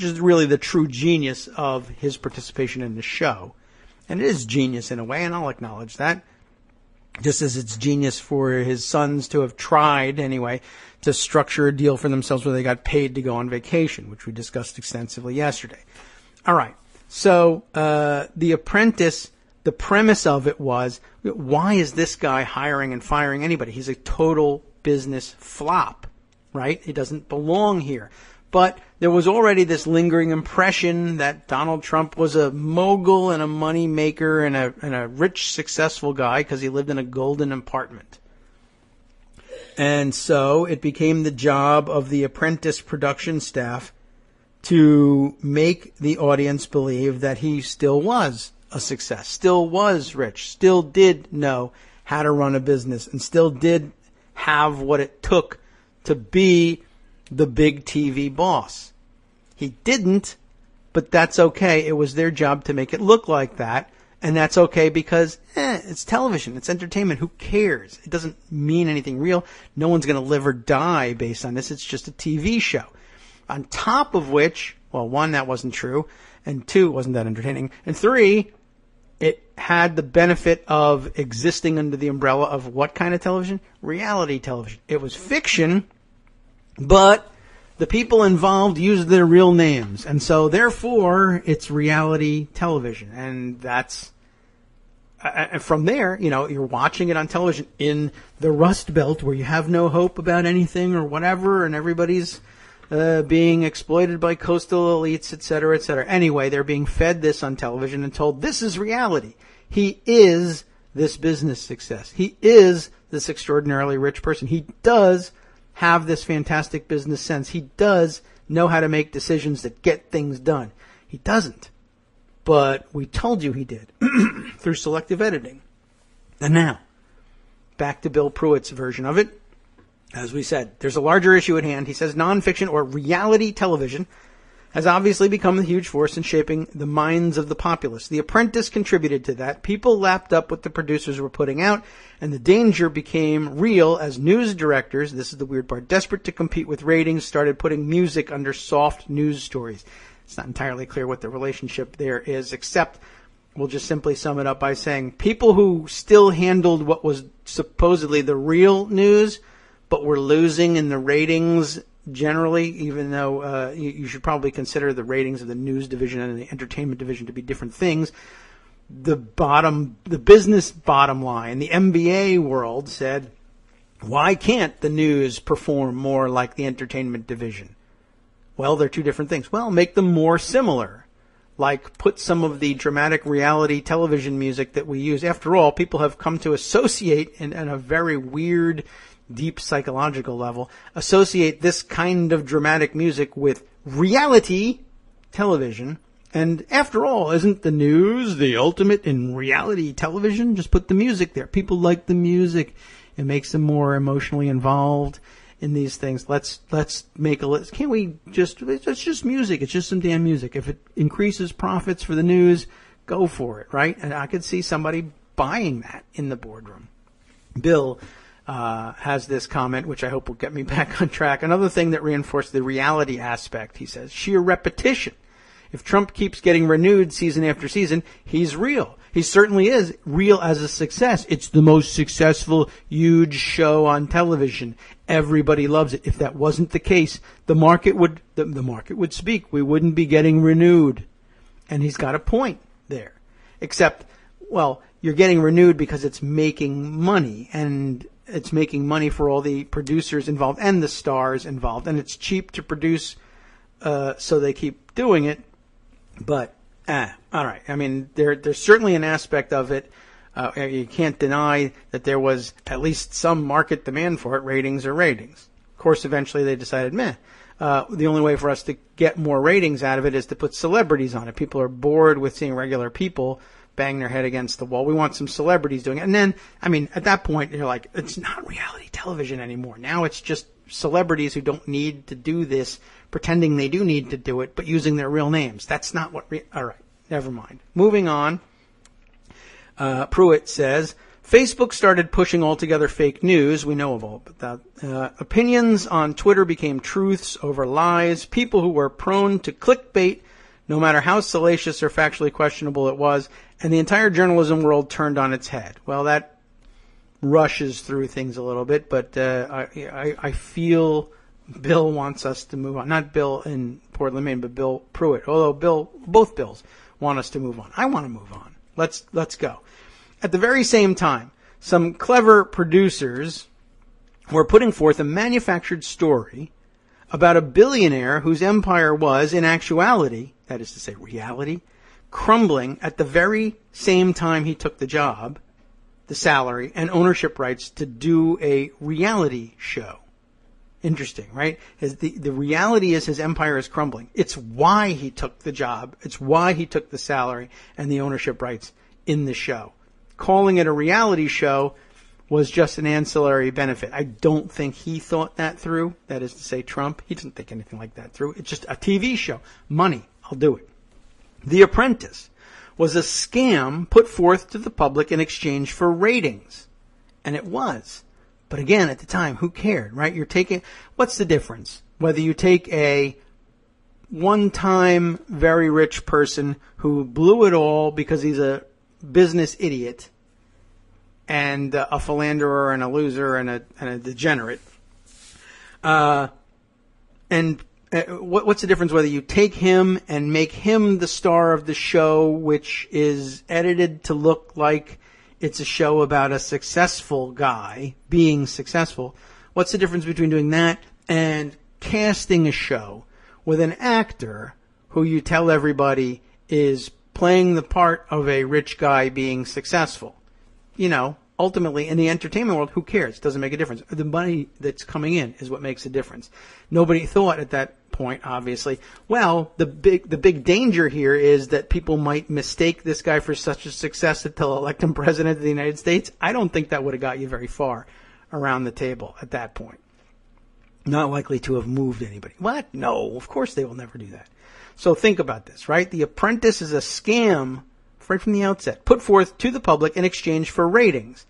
is really the true genius of his participation in the show. And it is genius in a way, and I'll acknowledge that. Just as it's genius for his sons to have tried, anyway, to structure a deal for themselves where they got paid to go on vacation, which we discussed extensively yesterday. All right. So, The Apprentice, the premise of it was, why is this guy hiring and firing anybody? He's a total business flop, right? He doesn't belong here. But there was already this lingering impression that Donald Trump was a mogul and a money maker and a rich, successful guy because he lived in a golden apartment. And so it became the job of the Apprentice production staff to make the audience believe that he still was a success, still was rich, still did know how to run a business, and still did have what it took to be the big TV boss. He didn't, but that's okay. It was their job to make it look like that, and that's okay because it's television, it's entertainment. Who cares? It doesn't mean anything real. No one's going to live or die based on this. It's just a TV show. On top of which, well, one, that wasn't true, and two, it wasn't that entertaining, and three, it had the benefit of existing under the umbrella of what kind of television? Reality television. It was fiction, but the people involved used their real names. And so, therefore, it's reality television. And that's, from there, you're watching it on television in the Rust Belt where you have no hope about anything or whatever, and everybody's being exploited by coastal elites, et cetera, et cetera. Anyway, they're being fed this on television and told, this is reality. He is this business success. He is this extraordinarily rich person. He does have this fantastic business sense. He does know how to make decisions that get things done. He doesn't. But we told you he did through selective editing. And now, back to Bill Pruitt's version of it. As we said, there's a larger issue at hand. He says nonfiction or reality television has obviously become a huge force in shaping the minds of the populace. The Apprentice contributed to that. People lapped up what the producers were putting out, and the danger became real as news directors, this is the weird part, desperate to compete with ratings, started putting music under soft news stories. It's not entirely clear what the relationship there is, except we'll just simply sum it up by saying people who still handled what was supposedly the real news, but were losing in the ratings generally, even though you should probably consider the ratings of the news division and the entertainment division to be different things. The business bottom line, the MBA world said, why can't the news perform more like the entertainment division? Well, they're two different things. Well, make them more similar. Like put some of the dramatic reality television music that we use. After all, people have come to associate in a very weird, deep psychological level, associate this kind of dramatic music with reality television. And after all, isn't the news the ultimate in reality television? Just put the music there. People like the music. It makes them more emotionally involved in these things. Let's make a list. Can't we just, it's just music. It's just some damn music. If it increases profits for the news, go for it, right? And I could see somebody buying that in the boardroom. Bill has this comment, which I hope will get me back on track. Another thing that reinforced the reality aspect, he says, sheer repetition. If Trump keeps getting renewed season after season, he's real. He certainly is real as a success. It's the most successful, huge show on television. Everybody loves it. If that wasn't the case, the market would speak. We wouldn't be getting renewed. And he's got a point there. Except, well, you're getting renewed because it's making money, and it's making money for all the producers involved and the stars involved, and it's cheap to produce, so they keep doing it. But, all right. I mean, there's certainly an aspect of it. You can't deny that there was at least some market demand for it. Ratings are ratings. Of course, eventually they decided, the only way for us to get more ratings out of it is to put celebrities on it. People are bored with seeing regular people bang their head against the wall. We want some celebrities doing it. And then, I mean, at that point, you're like, it's not reality television anymore. Now it's just celebrities who don't need to do this, pretending they do need to do it, but using their real names. That's not what... All right, never mind. Moving on. Pruitt says, Facebook started pushing altogether fake news. We know of all but that. Opinions on Twitter became truths over lies. People who were prone to clickbait, no matter how salacious or factually questionable it was, and the entire journalism world turned on its head. Well, that rushes through things a little bit, but I feel Bill wants us to move on. Not Bill in Portland, Maine, but Bill Pruitt. Although both Bills want us to move on. I want to move on. Let's go. At the very same time, some clever producers were putting forth a manufactured story about a billionaire whose empire was, in actuality, that is to say reality, crumbling at the very same time he took the job, the salary, and ownership rights to do a reality show. Interesting, right? The reality is his empire is crumbling. It's why he took the job. It's why he took the salary and the ownership rights in the show. Calling it a reality show was just an ancillary benefit. I don't think he thought that through. That is to say, Trump. He doesn't think anything like that through. It's just a TV show. Money. I'll do it. The Apprentice was a scam put forth to the public in exchange for ratings. And it was. But again, at the time, who cared, right? You're taking, what's the difference? Whether you take a one-time very rich person who blew it all because he's a business idiot and a philanderer and a loser and a degenerate. What's the difference whether you take him and make him the star of the show, which is edited to look like it's a show about a successful guy being successful? What's the difference between doing that and casting a show with an actor who you tell everybody is playing the part of a rich guy being successful? You know, ultimately, in the entertainment world, who cares? It doesn't make a difference. The money that's coming in is what makes a difference. Nobody thought at that point, obviously, well, the big danger here is that people might mistake this guy for such a success that they'll elect him president of the United States. I don't think that would have got you very far around the table at that point. Not likely to have moved anybody. What? No, of course they will never do that. So think about this, right? The Apprentice is a scam right from the outset, put forth to the public in exchange for ratings.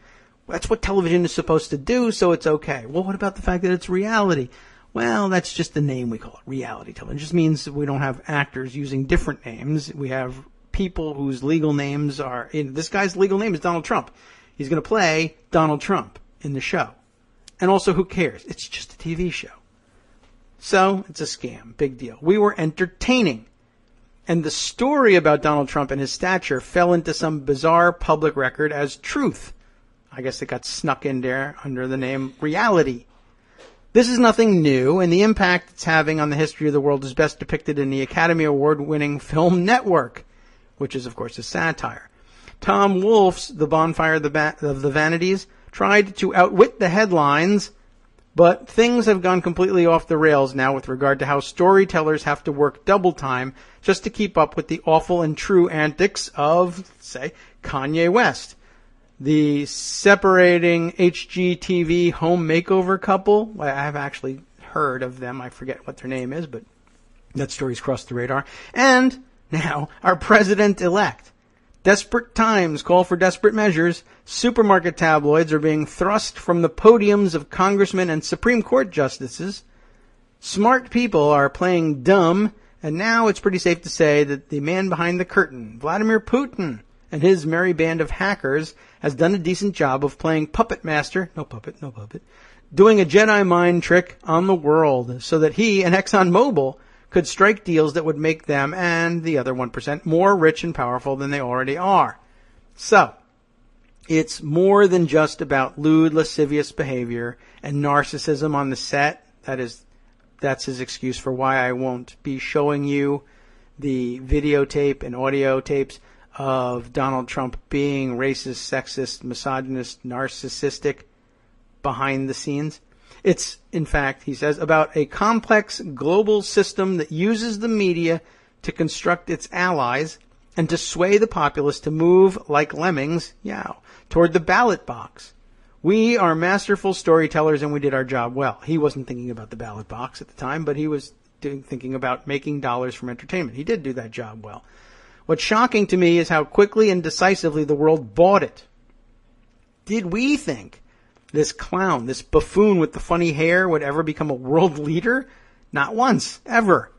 That's what television is supposed to do, so it's okay. Well, what about the fact that it's reality? Well, that's just the name we call it, reality television. It just means that we don't have actors using different names. We have people whose legal names are, this guy's legal name is Donald Trump. He's going to play Donald Trump in the show. And also, who cares? It's just a TV show. So, it's a scam. Big deal. We were entertaining. And the story about Donald Trump and his stature fell into some bizarre public record as truth. I guess it got snuck in there under the name reality. This is nothing new, and the impact it's having on the history of the world is best depicted in the Academy Award-winning film Network, which is, of course, a satire. Tom Wolfe's The Bonfire of the Vanities tried to outwit the headlines, but things have gone completely off the rails now with regard to how storytellers have to work double time just to keep up with the awful and true antics of, say, Kanye West. the separating HGTV home makeover couple. I have actually heard of them. I forget what their name is, but that story's crossed the radar. And now our president-elect. Desperate times call for desperate measures. Supermarket tabloids are being thrust from the podiums of congressmen and Supreme Court justices. Smart people are playing dumb, and now it's pretty safe to say that the man behind the curtain, Vladimir Putin, and his merry band of hackers has done a decent job of playing puppet master, no puppet, doing a Jedi mind trick on the world so that he and ExxonMobil could strike deals that would make them and the other 1% more rich and powerful than they already are. So, it's more than just about lewd, lascivious behavior and narcissism on the set. That's his excuse for why I won't be showing you the videotape and audio tapes of Donald Trump being racist, sexist, misogynist, narcissistic behind the scenes. It's, in fact, he says, about a complex global system that uses the media to construct its allies and to sway the populace to move like lemmings, toward the ballot box. We are masterful storytellers and we did our job well. He wasn't thinking about the ballot box at the time, but he was thinking about making dollars from entertainment. He did do that job well. What's shocking to me is how quickly and decisively the world bought it. Did we think this clown, this buffoon with the funny hair would ever become a world leader? Not once, ever.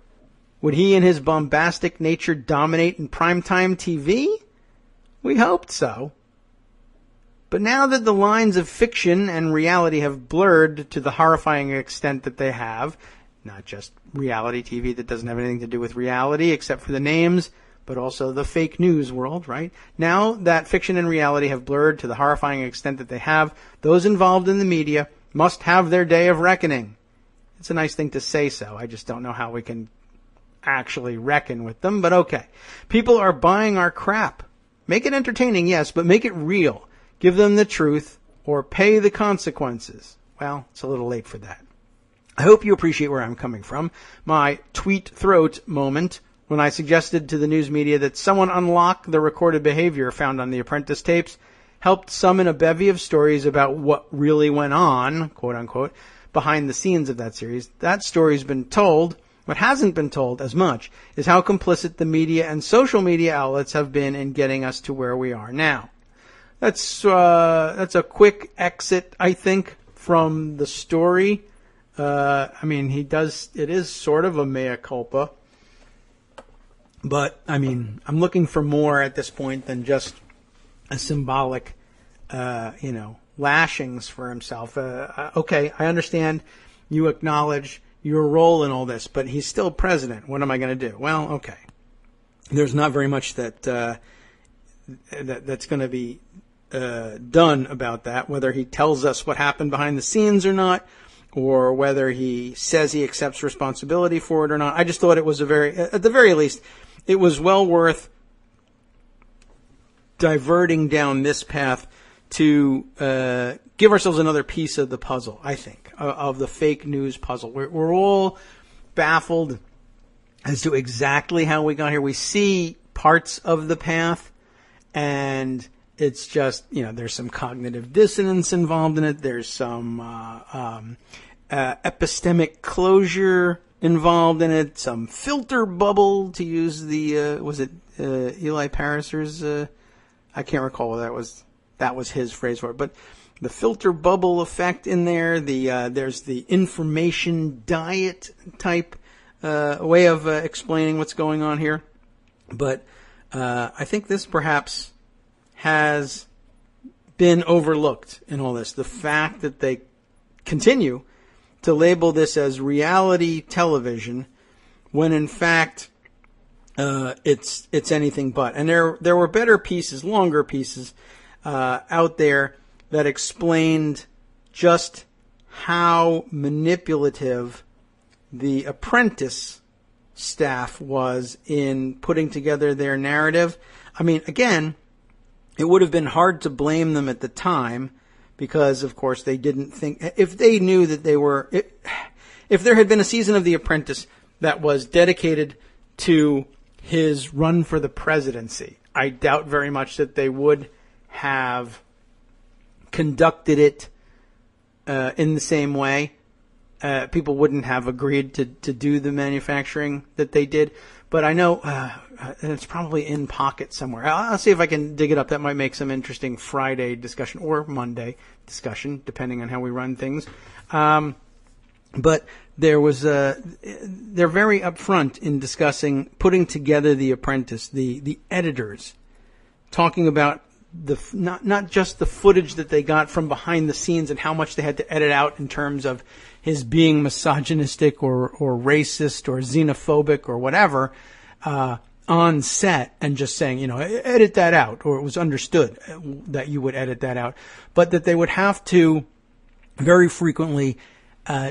Would he and his bombastic nature dominate in primetime TV? We hoped so. But now that the lines of fiction and reality have blurred to the horrifying extent that they have, not just reality TV that doesn't have anything to do with reality except for the names, but also the fake news world, right? Now that fiction and reality have blurred to the horrifying extent that they have, those involved in the media must have their day of reckoning. It's a nice thing to say so. I just don't know how we can actually reckon with them, but okay. People are buying our crap. Make it entertaining, yes, but make it real. Give them the truth or pay the consequences. Well, it's a little late for that. I hope you appreciate where I'm coming from. My tweet throat moment when I suggested to the news media that someone unlock the recorded behavior found on the Apprentice tapes helped summon a bevy of stories about what really went on, quote unquote, behind the scenes of that series. That story's been told. What hasn't been told as much is how complicit the media and social media outlets have been in getting us to where we are now. That's a quick exit, I think, from the story. It is sort of a mea culpa. But, I'm looking for more at this point than just a symbolic, lashings for himself. Okay, I understand you acknowledge your role in all this, but he's still president. What am I going to do? Well, okay. There's not very much that's going to be done about that, whether he tells us what happened behind the scenes or not, or whether he says he accepts responsibility for it or not. I just thought it was at the very least, it was well worth diverting down this path to give ourselves another piece of the puzzle, I think, of the fake news puzzle. We're all baffled as to exactly how we got here. We see parts of the path, and it's just, there's some cognitive dissonance involved in it. There's some epistemic closure involved in it. Some filter bubble, to use the, was it Eli Pariser's, I can't recall whether that was his phrase for it, but the filter bubble effect in there. There's the information diet type way of explaining what's going on here. But I think this perhaps has been overlooked in all this. The fact that they continue to label this as reality television when in fact it's anything but. And there were better pieces, longer pieces out there that explained just how manipulative the Apprentice staff was in putting together their narrative. Again, it would have been hard to blame them at the time because, of course, they didn't think... If they knew that they were... If there had been a season of The Apprentice that was dedicated to his run for the presidency, I doubt very much that they would have conducted it in the same way, people wouldn't have agreed to do the manufacturing that they did. But I know it's probably in pocket somewhere. I'll see if I can dig it up. That might make some interesting Friday discussion or Monday discussion, depending on how we run things. But there was they're very upfront in discussing putting together The Apprentice, the editors, talking about not just the footage that they got from behind the scenes and how much they had to edit out in terms of his being misogynistic or racist or xenophobic or whatever on set, and just saying, edit that out, or it was understood that you would edit that out, but that they would have to very frequently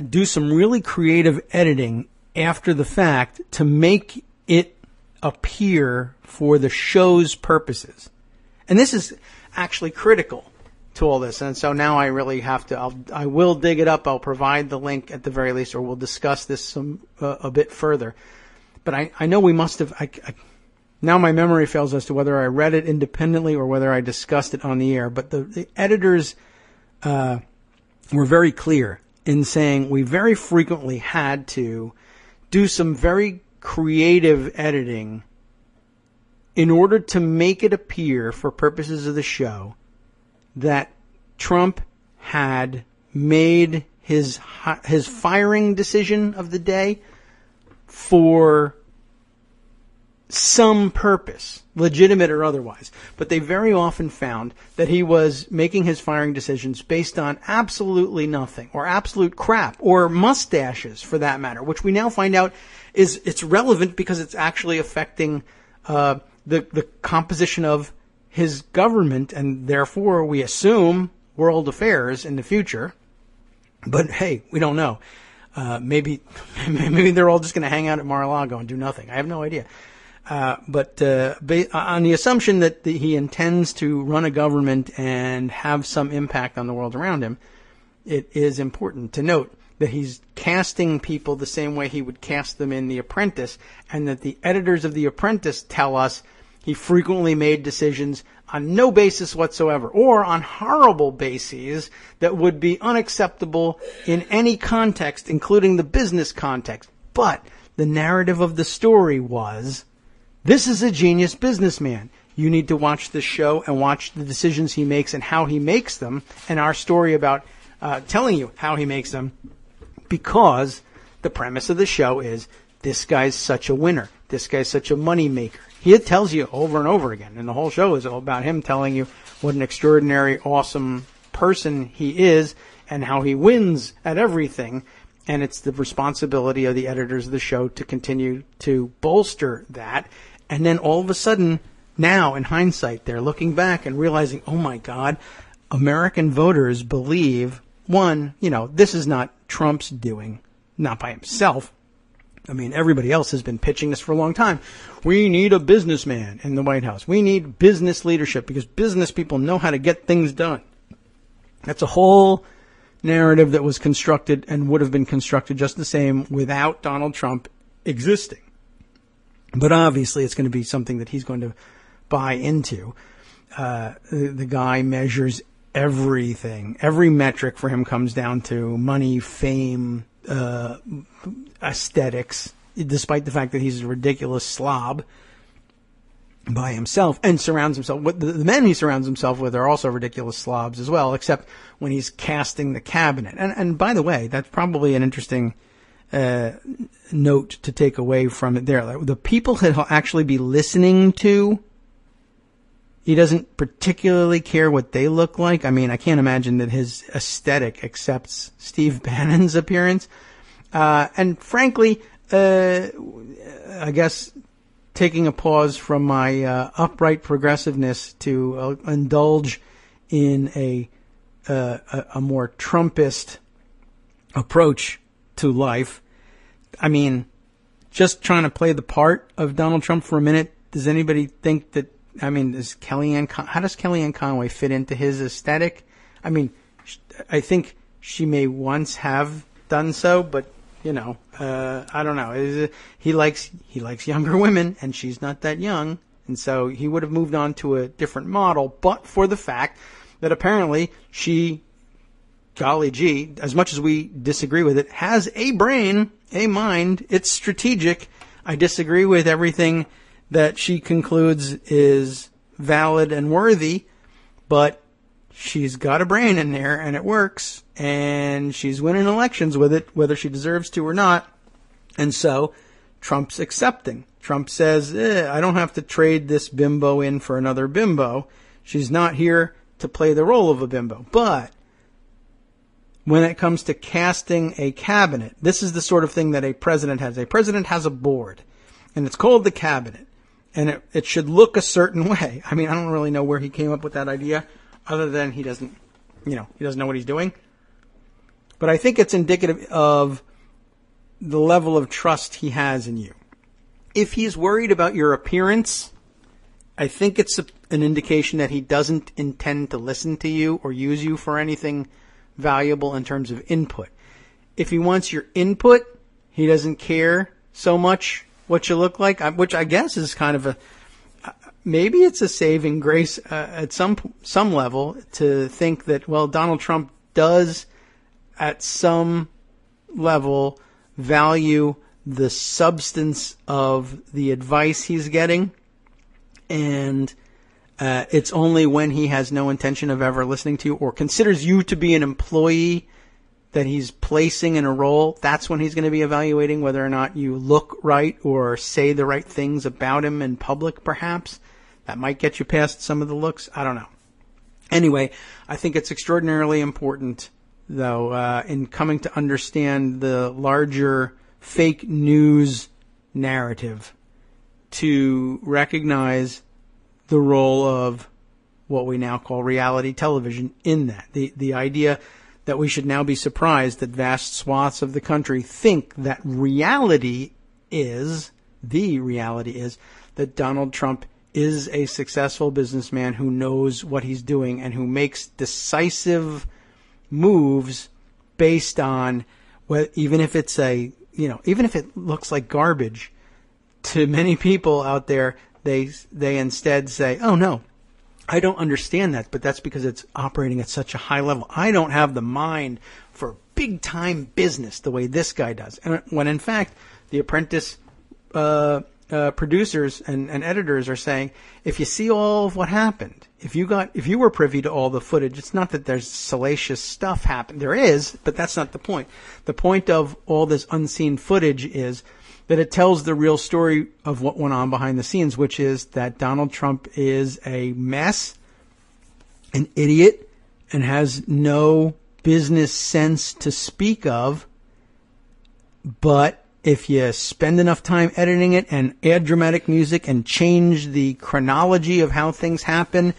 do some really creative editing after the fact to make it appear for the show's purposes. And this is actually critical to all this. And so now I really have to, I will dig it up. I'll provide the link at the very least, or we'll discuss this a bit further. But I know we must have, now my memory fails as to whether I read it independently or whether I discussed it on the air. But the editors were very clear in saying we very frequently had to do some very creative editing in order to make it appear, for purposes of the show, that Trump had made his firing decision of the day for some purpose, legitimate or otherwise. But they very often found that he was making his firing decisions based on absolutely nothing, or absolute crap, or mustaches for that matter, which we now find out it's relevant because it's actually affecting the composition of his government, and therefore we assume world affairs in the future. But hey, we don't know. Maybe they're all just going to hang out at Mar-a-Lago and do nothing. I have no idea. But on the assumption that he intends to run a government and have some impact on the world around him, it is important to note that he's casting people the same way he would cast them in The Apprentice, and that the editors of The Apprentice tell us he frequently made decisions on no basis whatsoever, or on horrible bases that would be unacceptable in any context, including the business context. But the narrative of the story was, this is a genius businessman. You need to watch this show and watch the decisions he makes and how he makes them, and our story about telling you how he makes them, because the premise of the show is, this guy's such a winner. This guy's such a money maker. He tells you over and over again, and the whole show is all about him telling you what an extraordinary, awesome person he is and how he wins at everything. And it's the responsibility of the editors of the show to continue to bolster that. And then all of a sudden, now in hindsight, they're looking back and realizing, oh my God, American voters believe, one, this is not Trump's doing, not by himself. I mean, everybody else has been pitching this for a long time. We need a businessman in the White House. We need business leadership because business people know how to get things done. That's a whole narrative that was constructed and would have been constructed just the same without Donald Trump existing. But obviously it's going to be something that he's going to buy into. The guy measures everything. Every metric for him comes down to money, fame, aesthetics, despite the fact that he's a ridiculous slob by himself, and surrounds himself with the men he surrounds himself with are also ridiculous slobs as well, except when he's casting the cabinet. And by the way, that's probably an interesting note to take away from it there. Like, the people he'll actually be listening to, he doesn't particularly care what they look like. I mean, I can't imagine that his aesthetic accepts Steve Bannon's appearance. And frankly, I guess taking a pause from my upright progressiveness to indulge in a more Trumpist approach to life. I mean, just trying to play the part of Donald Trump for a minute. Does anybody think that? I mean, how does Kellyanne Conway fit into his aesthetic? I mean, I think she may once have done so, but I don't know. He likes younger women, and she's not that young, and so he would have moved on to a different model, but for the fact that apparently she, golly gee, as much as we disagree with it, has a brain, a mind. It's strategic. I disagree with everything that she concludes is valid and worthy, but she's got a brain in there and it works, and she's winning elections with it, whether she deserves to or not. And so Trump's accepting. Trump says, I don't have to trade this bimbo in for another bimbo. She's not here to play the role of a bimbo. But when it comes to casting a cabinet, this is the sort of thing that a president has. A president has a board, and it's called the cabinet. And it should look a certain way. I mean, I don't really know where he came up with that idea, other than he doesn't know what he's doing. But I think it's indicative of the level of trust he has in you. If he's worried about your appearance, I think it's an indication that he doesn't intend to listen to you or use you for anything valuable in terms of input. If he wants your input, he doesn't care so much what you look like, which I guess is kind of maybe it's a saving grace at some level to think that, well, Donald Trump does at some level value the substance of the advice he's getting, and it's only when he has no intention of ever listening to you or considers you to be an employee that he's placing in a role, that's when he's going to be evaluating whether or not you look right or say the right things about him in public, perhaps. That might get you past some of the looks. I don't know. Anyway, I think it's extraordinarily important, though, in coming to understand the larger fake news narrative, to recognize the role of what we now call reality television in that. The idea that we should now be surprised that vast swaths of the country think that the reality is that Donald Trump is a successful businessman who knows what he's doing and who makes decisive moves based on, well, even if it's even if it looks like garbage to many people out there, they instead say, oh no, I don't understand that, but that's because it's operating at such a high level. I don't have the mind for big time business the way this guy does. And when in fact, the Apprentice producers and editors are saying, if you see all of what happened, if you were privy to all the footage, it's not that there's salacious stuff happened. There is, but that's not the point. The point of all this unseen footage is that it tells the real story of what went on behind the scenes, which is that Donald Trump is a mess, an idiot, and has no business sense to speak of. But if you spend enough time editing it and add dramatic music and change the chronology of how things happen,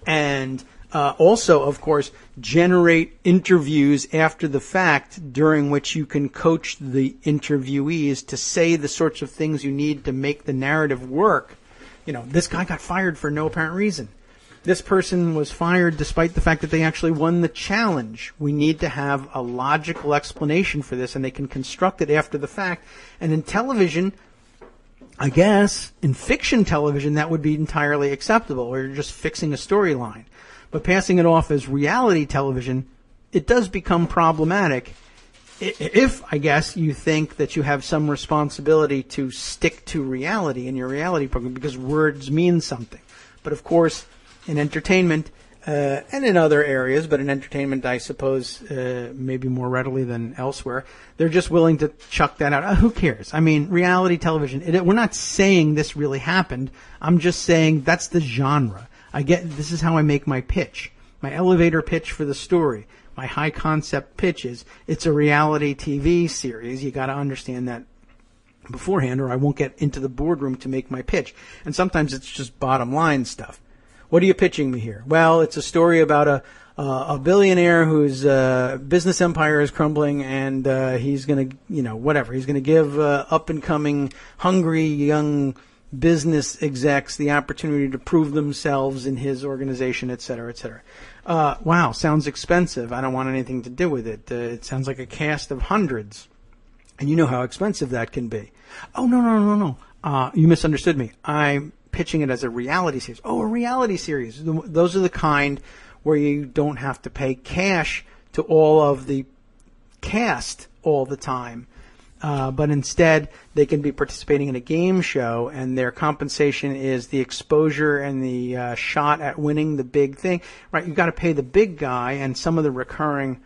and also, of course, generate interviews after the fact during which you can coach the interviewees to say the sorts of things you need to make the narrative work. This guy got fired for no apparent reason. This person was fired despite the fact that they actually won the challenge. We need to have a logical explanation for this, and they can construct it after the fact. And in television, I guess, in fiction television, that would be entirely acceptable, or you're just fixing a storyline. But passing it off as reality television, it does become problematic if, I guess, you think that you have some responsibility to stick to reality in your reality program, because words mean something. But of course, in entertainment, and in other areas, but in entertainment, I suppose, maybe more readily than elsewhere, they're just willing to chuck that out. Who cares? I mean, reality television, we're not saying this really happened. I'm just saying that's the genre. This is how I make my pitch. My elevator pitch for the story. My high concept pitch is, it's a reality TV series. You gotta understand that beforehand, or I won't get into the boardroom to make my pitch. And sometimes it's just bottom line stuff. What are you pitching me here? Well, it's a story about a billionaire whose business empire is crumbling, and he's going to, whatever. He's going to give up-and-coming, hungry, young business execs the opportunity to prove themselves in his organization, et cetera, et cetera. Wow, sounds expensive. I don't want anything to do with it. It sounds like a cast of hundreds. And you know how expensive that can be. Oh, no. You misunderstood me. I'm pitching it as a reality series. Oh, a reality series. Those are the kind where you don't have to pay cash to all of the cast all the time. But instead, they can be participating in a game show, and their compensation is the exposure and the shot at winning the big thing. Right? You've got to pay the big guy and some of the recurring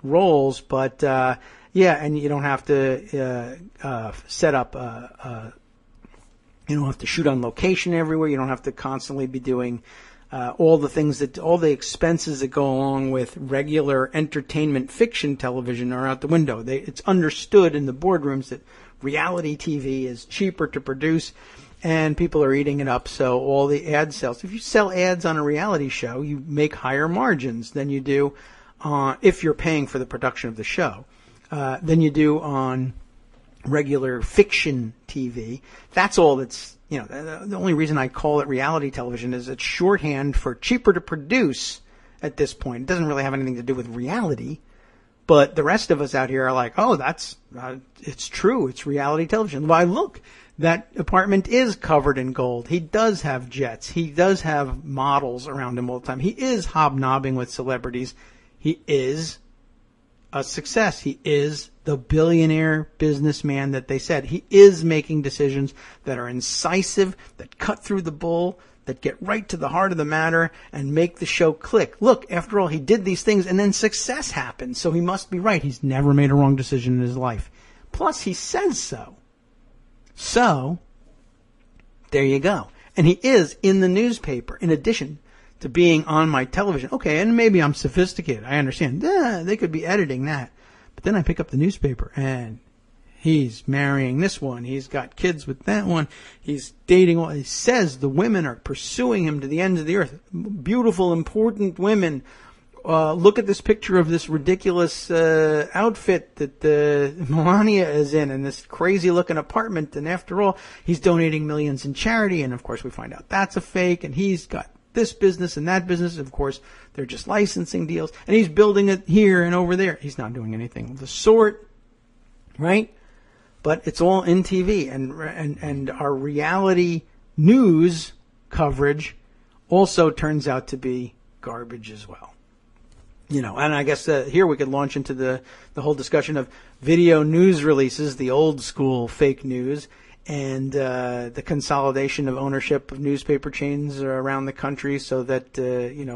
roles, but and you don't have to set up. You don't have to shoot on location everywhere. You don't have to constantly be doing all the expenses that go along with regular entertainment fiction television are out the window. It's understood in the boardrooms that reality TV is cheaper to produce, and people are eating it up. So all the ad sales, if you sell ads on a reality show, you make higher margins than you do if you're paying for the production of the show, than you do on regular fiction TV. That's all that's, the only reason I call it reality television is it's shorthand for cheaper to produce at this point. It doesn't really have anything to do with reality, but the rest of us out here are like, oh, that's, it's true. It's reality television. Why, look, that apartment is covered in gold. He does have jets. He does have models around him all the time. He is hobnobbing with celebrities. He is a success. He is the billionaire businessman that they said. He is making decisions that are incisive, that cut through the bull, that get right to the heart of the matter and make the show click. Look, after all, he did these things and then success happened, so he must be right. He's never made a wrong decision in his life. Plus, he says so. So, there you go. And he is in the newspaper, in addition to being on my television. Okay, and maybe I'm sophisticated. I understand. They could be editing that. But then I pick up the newspaper, and he's marrying this one. He's got kids with that one. He's dating. He says the women are pursuing him to the ends of the earth. Beautiful, important women. Look at this picture of this ridiculous outfit that Melania is in, and this crazy-looking apartment. And after all, he's donating millions in charity. And, of course, we find out that's a fake, and he's got this business and that business. Of course, they're just licensing deals, and he's building it here and over there. He's not doing anything of the sort, right? But it's all in TV, and our reality news coverage also turns out to be garbage as well. And I guess here we could launch into the whole discussion of video news releases, the old school fake news, and the consolidation of ownership of newspaper chains around the country, so that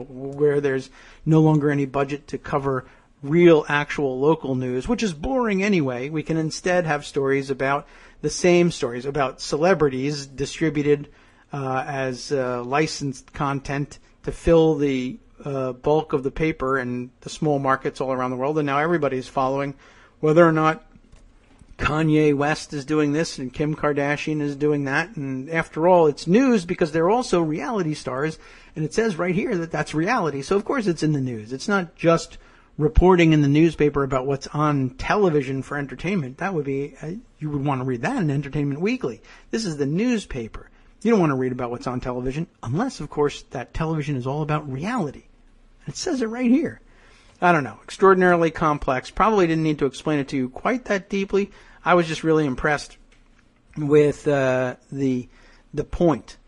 where there's no longer any budget to cover real, actual local news, which is boring anyway, we can instead have stories about the same stories about celebrities distributed as licensed content to fill the bulk of the paper and the small markets all around the world. And now everybody's following whether or not Kanye West is doing this and Kim Kardashian is doing that. And after all, it's news because they're also reality stars. And it says right here that that's reality. So, of course, it's in the news. It's not just reporting in the newspaper about what's on television for entertainment. That would be, you would want to read that in Entertainment Weekly. This is the newspaper. You don't want to read about what's on television unless, of course, that television is all about reality. And it says it right here. I don't know. Extraordinarily complex. Probably didn't need to explain it to you quite that deeply. I was just really impressed with the point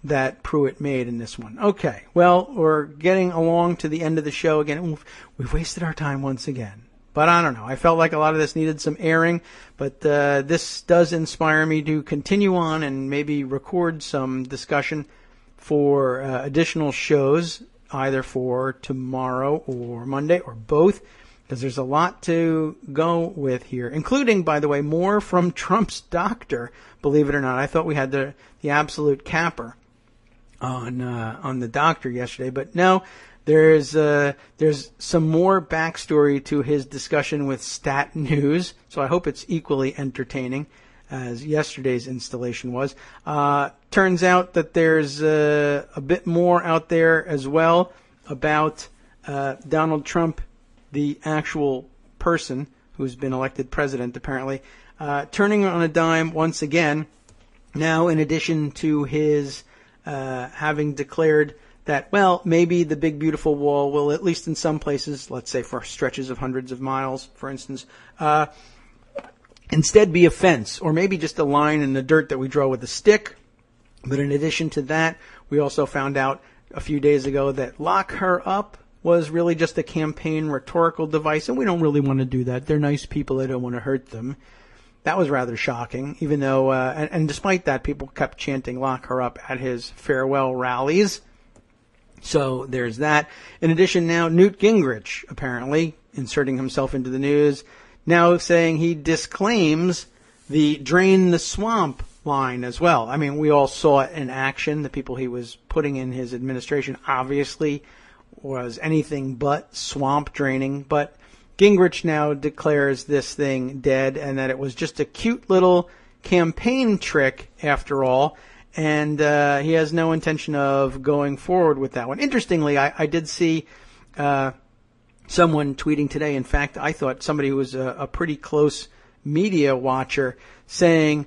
that Pruitt made in this one. Okay. Well, we're getting along to the end of the show again. We've wasted our time once again. But I don't know. I felt like a lot of this needed some airing. But this does inspire me to continue on and maybe record some discussion for additional shows, either for tomorrow or Monday or both, because there's a lot to go with here, including, by the way, more from Trump's doctor, believe it or not. I thought we had the absolute capper on the doctor yesterday, but no, there's some more backstory to his discussion with Stat News, so I hope it's equally entertaining as yesterday's installation was. Turns out that there's a bit more out there as well about Donald Trump, the actual person who's been elected president, apparently, turning on a dime once again. Now, in addition to his having declared that, well, maybe the big beautiful wall will, at least in some places, let's say for stretches of hundreds of miles, for instance, instead be a fence, or maybe just a line in the dirt that we draw with a stick. But in addition to that, we also found out a few days ago that lock her up was really just a campaign rhetorical device, and we don't really want to do that. They're nice people. I don't want to hurt them. That was rather shocking, even though, and despite that, people kept chanting "Lock her up" at his farewell rallies. So there's that. In addition, now Newt Gingrich, apparently, inserting himself into the news, now saying he disclaims the drain the swamp line as well. I mean, we all saw it in action. The people he was putting in his administration obviously was anything but swamp draining, but Gingrich now declares this thing dead and that it was just a cute little campaign trick after all, and he has no intention of going forward with that one. Interestingly, I did see someone tweeting today, in fact, I thought somebody who was a pretty close media watcher saying,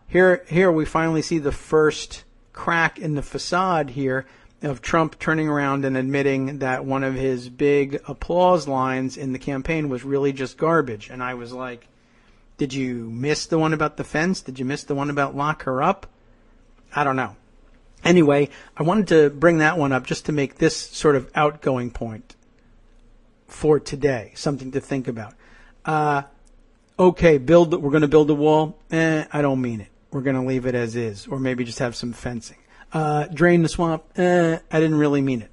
here we finally see the first crack in the facade here of Trump turning around and admitting that one of his big applause lines in the campaign was really just garbage. And I was like, did you miss the one about the fence? Did you miss the one about lock her up? I don't know. Anyway, I wanted to bring that one up just to make this sort of outgoing point for today, something to think about. Okay, we're going to build a wall. I don't mean it. We're going to leave it as is, or maybe just have some fencing. Drain the swamp. I didn't really mean it.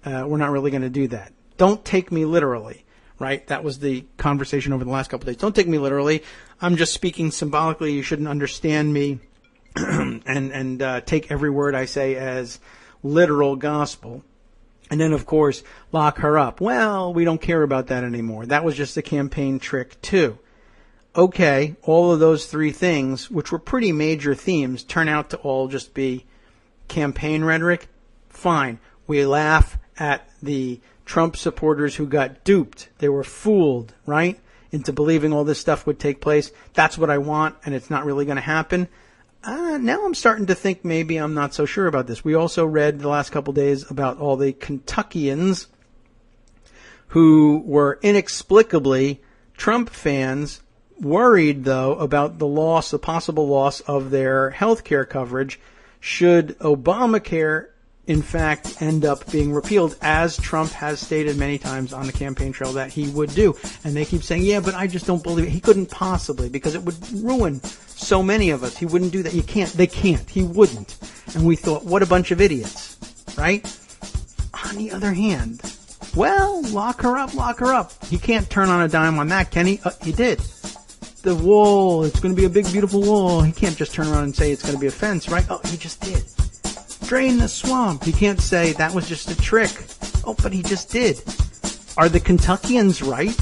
We're not really going to do that. Don't take me literally, right? That was the conversation over the last couple of days. Don't take me literally. I'm just speaking symbolically. You shouldn't understand me and take every word I say as literal gospel. And then, of course, lock her up. Well, we don't care about that anymore. That was just a campaign trick, too. Okay, all of those three things, which were pretty major themes, turn out to all just be campaign rhetoric. Fine. We laugh at the Trump supporters who got duped. They were fooled, right, into believing all this stuff would take place. That's what I want, and it's not really going to happen. Now I'm starting to think maybe I'm not so sure about this. We also read the last couple days about all the Kentuckians who were inexplicably Trump fans, worried, though, about the possible loss of their health care coverage should Obamacare, in fact, end up being repealed, as Trump has stated many times on the campaign trail that he would do. And they keep saying, yeah, but I just don't believe it. He couldn't possibly, because it would ruin so many of us. He wouldn't do that. They can't. He wouldn't. And we thought, what a bunch of idiots, right? On the other hand, well, lock her up. He can't turn on a dime on that, can he? He did. The wall, it's going to be a big, beautiful wall. He can't just turn around and say it's going to be a fence, right? Oh, he just did. Drain the swamp. He can't say that was just a trick. Oh, but he just did. Are the Kentuckians right?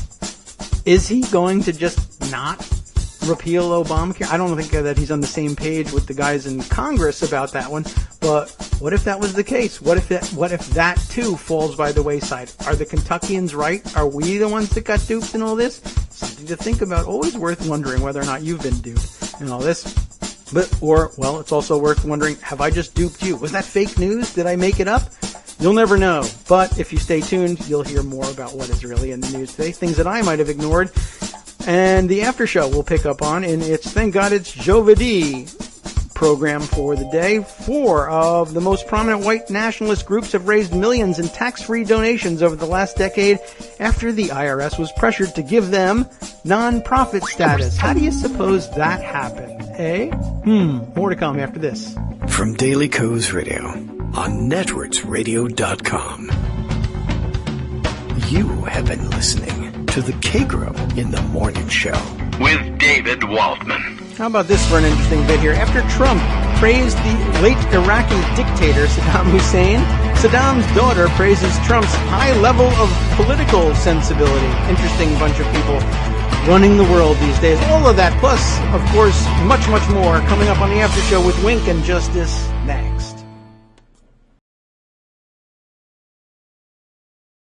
Is he going to just not repeal Obamacare? I don't think that he's on the same page with the guys in Congress about that one, but what if that was the case? What if that too falls by the wayside? Are the Kentuckians right? Are we the ones that got duped in all this? Something to think about. Always worth wondering whether or not you've been duped in all this. It's also worth wondering, have I just duped you? Was that fake news? Did I make it up? You'll never know. But if you stay tuned, you'll hear more about what is really in the news today, things that I might have ignored. And the after show we'll pick up on in its Thank God It's Jovadi program for the day. 4 of the most prominent white nationalist groups have raised millions in tax-free donations over the last decade after the IRS was pressured to give them non-profit status. How do you suppose that happened, eh? More to come after this. From Daily Kos Radio on networksradio.com. You have been listening to the Kagro in the Morning Show with David Waldman. How about this for an interesting bit here? After Trump praised the late Iraqi dictator Saddam Hussein, Saddam's daughter praises Trump's high level of political sensibility. Interesting bunch of people running the world these days. All of that, plus, of course, much, much more coming up on the after show with Wink and Justice.